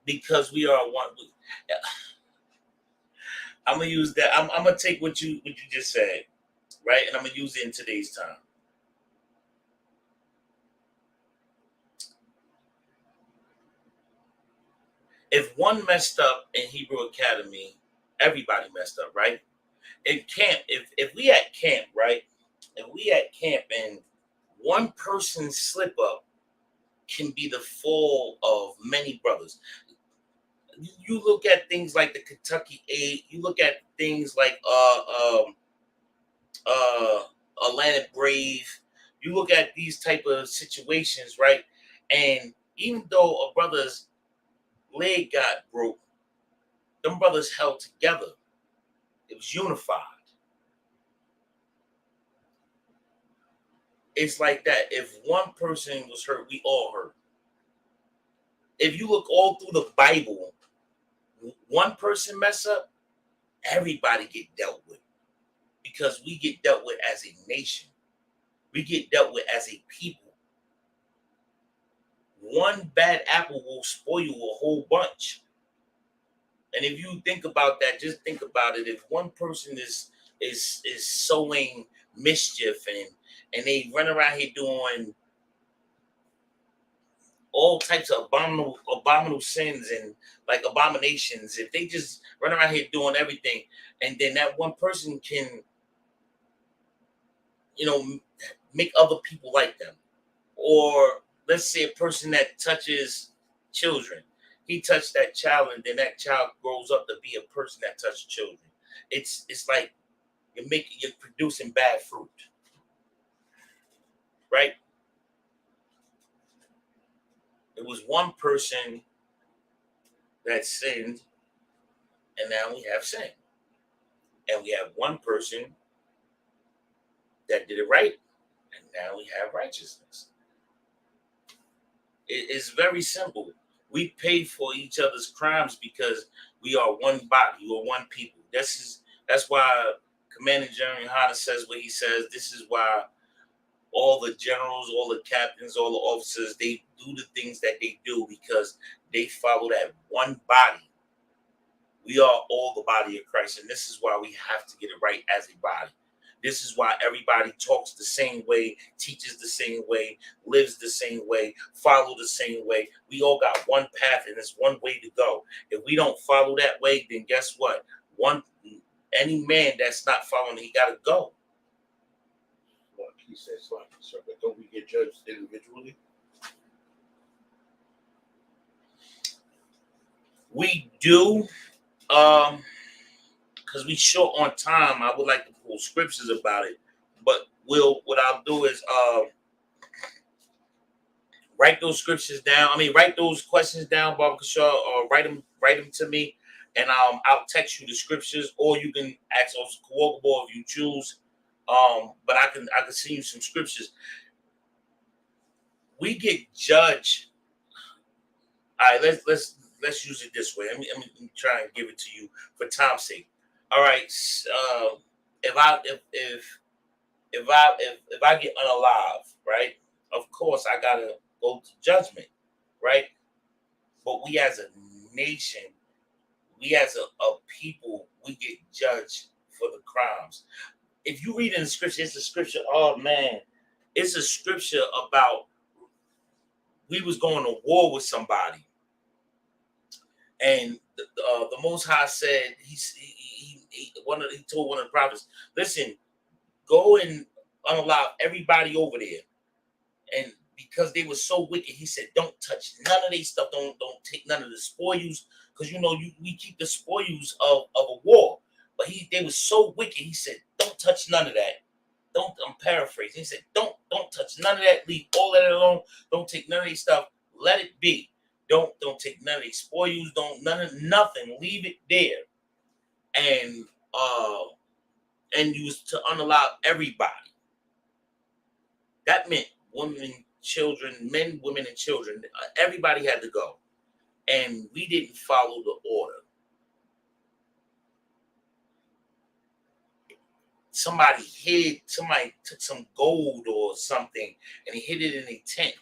Because we are one. I'm gonna use that. I'm gonna take what you just said, right, and I'm gonna use it in today's time. If one messed up in Hebrew Academy, everybody messed up, right? In camp, if we at camp, right, and we at camp, and one person's slip up can be the fall of many brothers. You look at things like the Kentucky 8. You look at things like Atlanta Brave. You look at these type of situations, right? And even though a brother's leg got broke, them brothers held together. It was unified. It's like that. If one person was hurt, we all hurt. If you look all through the Bible, one person mess up, everybody get dealt with, because we get dealt with as a nation. We get dealt with as a people. One bad apple will spoil you a whole bunch. And if you think about that, just think about it. If one person is sowing mischief and they run around here doing all types of abominable sins and like abominations, if they just run around here doing everything, and then that one person can, make other people like them. Or let's say a person that touches children, he touched that child, and then that child grows up to be a person that touched children. It's like you're producing bad fruit, right? It was one person that sinned, and now we have sin. And we have one person that did it right, and now we have righteousness. It's very simple. We pay for each other's crimes because we are one body, we are one people. That's why Commander General YAHANNA says what he says. This is why all the generals, all the captains, all the officers, they do the things that they do, because they follow that one body. We are all the body of Christ, and this is why we have to get it right as a body. This is why everybody talks the same way, teaches the same way, lives the same way, follow the same way. We all got one path and there's one way to go. If we don't follow that way, then guess what? Any man that's not following, he got to go. Like he says, like, sir, but don't we get judged individually? We do, because we short on time. I would like to pull scriptures about it, but what I'll do is write those scriptures down. I mean, write those questions down, Barbara Shaw, or write them to me, and I'll text you the scriptures, or you can ask us Kawogabo if you choose. But I can send you some scriptures. We get judged. All right, let's use it this way. Let me try and give it to you for time's sake. All right, if I get unalive, right? Of course, I gotta go to judgment, right? But we as a nation, we as a people, we get judged for the crimes. If you read in the scripture, it's a scripture. Oh man, it's a scripture about we was going to war with somebody. And the Most High said, he told one of the prophets, listen, go and unalive everybody over there. And because they were so wicked, he said, don't touch none of their stuff. Don't take none of the spoils, because we keep the spoils of a war. But they were so wicked, he said, don't touch none of that. I'm paraphrasing. He said, don't touch none of that. Leave all that alone. Don't take none of their stuff. Let it be. Don't take none of the spoils. Nothing. Leave it there. And you was to unallow everybody. That meant women, children, men, women, and children. Everybody had to go. And we didn't follow the order. Somebody took some gold or something, and he hid it in a tent.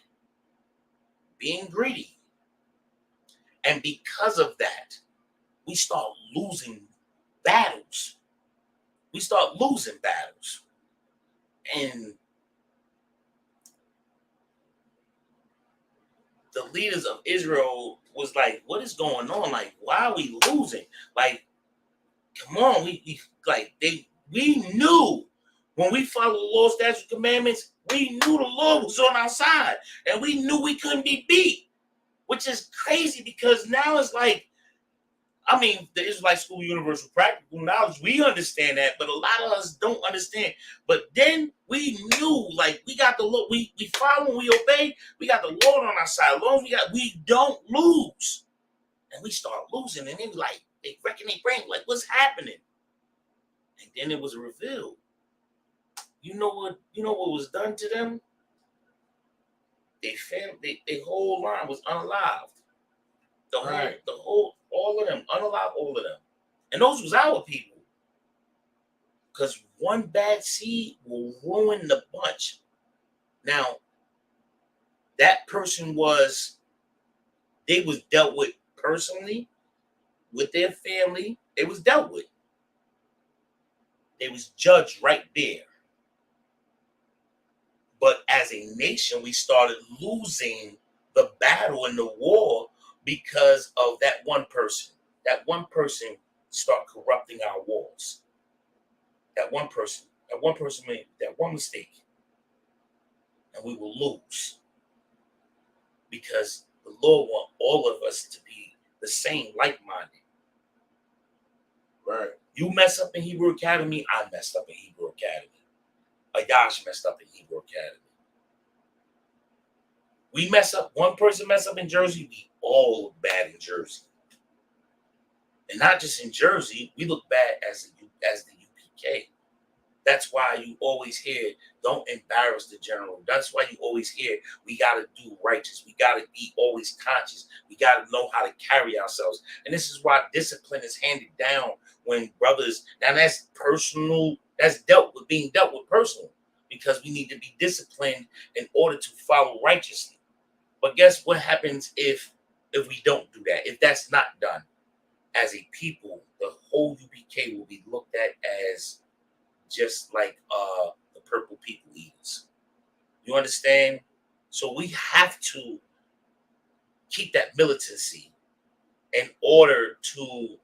Being greedy. And because of that, we start losing battles. And the leaders of Israel was like, what is going on? Like, why are we losing? Like, come on, we knew when we followed the law, statutes, commandments, we knew the Lord was on our side, and we knew we couldn't be beat, which is crazy because now it's like, I mean, the Israelite school, universal practical knowledge, we understand that, but a lot of us don't understand. But then we knew, like, we got the Lord, we follow, we obey, we got the Lord on our side. As long as we don't lose. And we start losing, and they reckon their brain, like, what's happening? And then it was revealed. You know what was done to them? Their whole line was unalived. All of them, unalive all of them. And those was our people. Because one bad seed will ruin the bunch. Now, that person they was dealt with personally, with their family. They was dealt with. They was judged right there. But as a nation, we started losing the battle and the war because of that one person. That one person started corrupting our wars. That one person made that one mistake. And we will lose. Because the Lord wants all of us to be the same, like-minded. Right. You mess up in Hebrew Academy, I messed up in Hebrew Academy. Ayash messed up in Hebrew Academy. We mess up, one person mess up in Jersey, we all look bad in Jersey. And not just in Jersey, we look bad as the UPK. That's why you always hear, don't embarrass the general. That's why you always hear, we got to do righteous. We got to be always conscious. We got to know how to carry ourselves. And this is why discipline is handed down when brothers, now that's personal, that's being dealt with personal, because we need to be disciplined in order to follow righteously. But guess what happens if we don't do that? If that's not done, as a people, the whole UPK will be looked at as just like the purple people eaters. You understand? So we have to keep that militancy in order to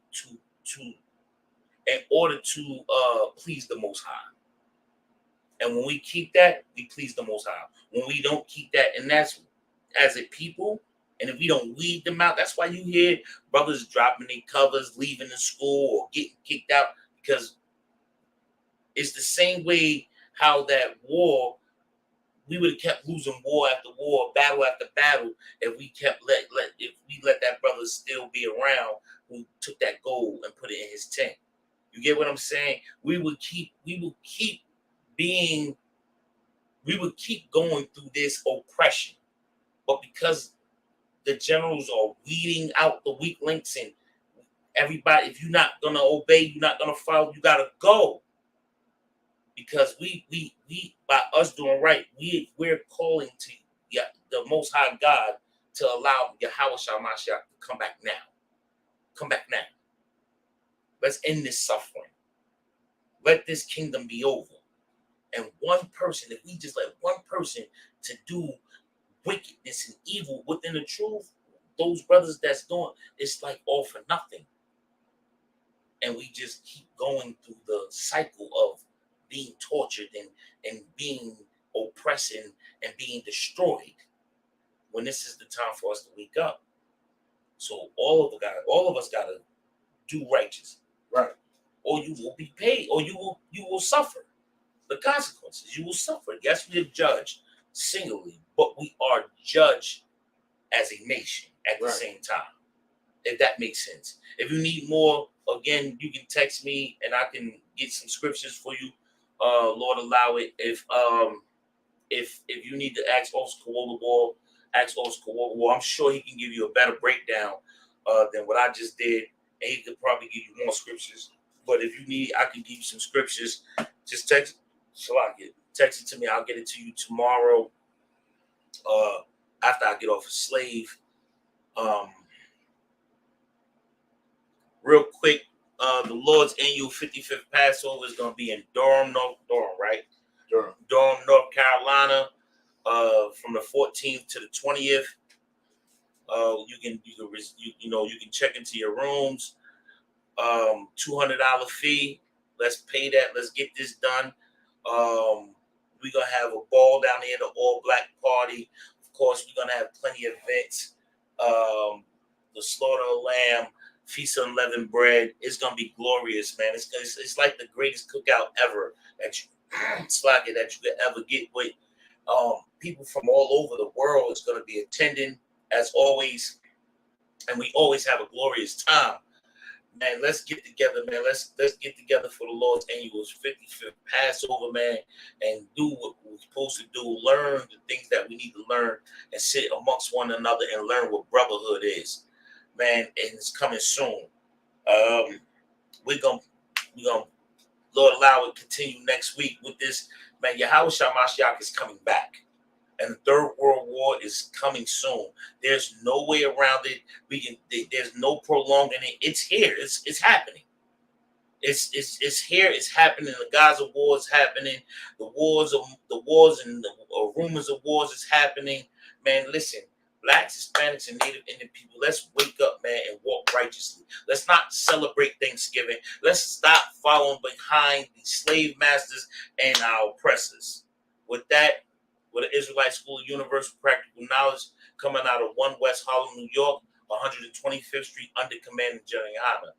please the Most High. And when we keep that, we please the Most High. When we don't keep that, and that's as a people, and if we don't weed them out, that's why you hear brothers dropping their covers, leaving the school, or getting kicked out, because it's the same way how that war, we would have kept losing war after war, battle after battle, if we kept let that brother still be around who took that gold and put it in his tent. You get what I'm saying? We would keep going through this oppression. But because the generals are weeding out the weak links, and everybody, if you're not gonna obey, you're not gonna follow, you gotta go. Because we by us doing right, we're calling to the Most High God to allow Yahweh Shamash to come back now. Come back now. Let's end this suffering. Let this kingdom be over. And one person, if we just let one person to do wickedness and evil within the truth, those brothers that's doing, it's like all for nothing. And we just keep going through the cycle of being tortured and being oppressed and being destroyed, when this is the time for us to wake up. So all of us gotta do righteous, Right. or you will be paid, or you will suffer the consequences. You will suffer. Yes, we are judged singly, but we are judged as a nation at the same time. If that makes sense. If you need more, again, you can text me and I can get some scriptures for you. Lord allow it. If you need to ask Oscar Wobble, ask Oscar Wobble. I'm sure he can give you a better breakdown than what I just did, and he could probably give you more scriptures. But if you need, I can give you some scriptures. Just text it to me. I'll get it to you tomorrow. After I get off a slave. Real quick, the Lord's annual 55th Passover is going to be in Durham, right? Durham, North Carolina, from the 14th to the 20th. You can check into your rooms. $200 fee. Let's pay that. Let's get this done. We're gonna have a ball down there, the all black party. Of course, we're gonna have plenty of events. The slaughter of lamb, feast of unleavened bread. It's gonna be glorious, man. It's like the greatest cookout ever that you could ever get with. People from all over the world is gonna be attending as always, and we always have a glorious time. Man, let's get together, man. Let's get together for the Lord's annual 55th Passover, man, and do what we're supposed to do. Learn the things that we need to learn and sit amongst one another and learn what brotherhood is, man. And it's coming soon. We're gonna Lord allow it continue next week with this, man. Yahweh Shamashiach is coming back. And the Third World War is coming soon. There's no way around it. There's no prolonging it. It's here. It's happening. It's here. It's happening. The Gaza war is happening. The wars and the rumors of wars is happening. Man, listen, Blacks, Hispanics, and Native Indian people, let's wake up, man, and walk righteously. Let's not celebrate Thanksgiving. Let's stop following behind the slave masters and our oppressors. With that, with the Israelite School of Universal Practical Knowledge, coming out of 1 West Harlem, New York, 125th Street, under command of General YAHANNA.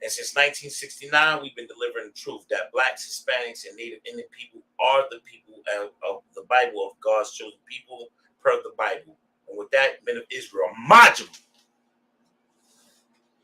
And since 1969, we've been delivering the truth that Blacks, Hispanics, and Native Indian people are the people of the Bible, of God's chosen people, per the Bible. And with that, men of Israel, Majim.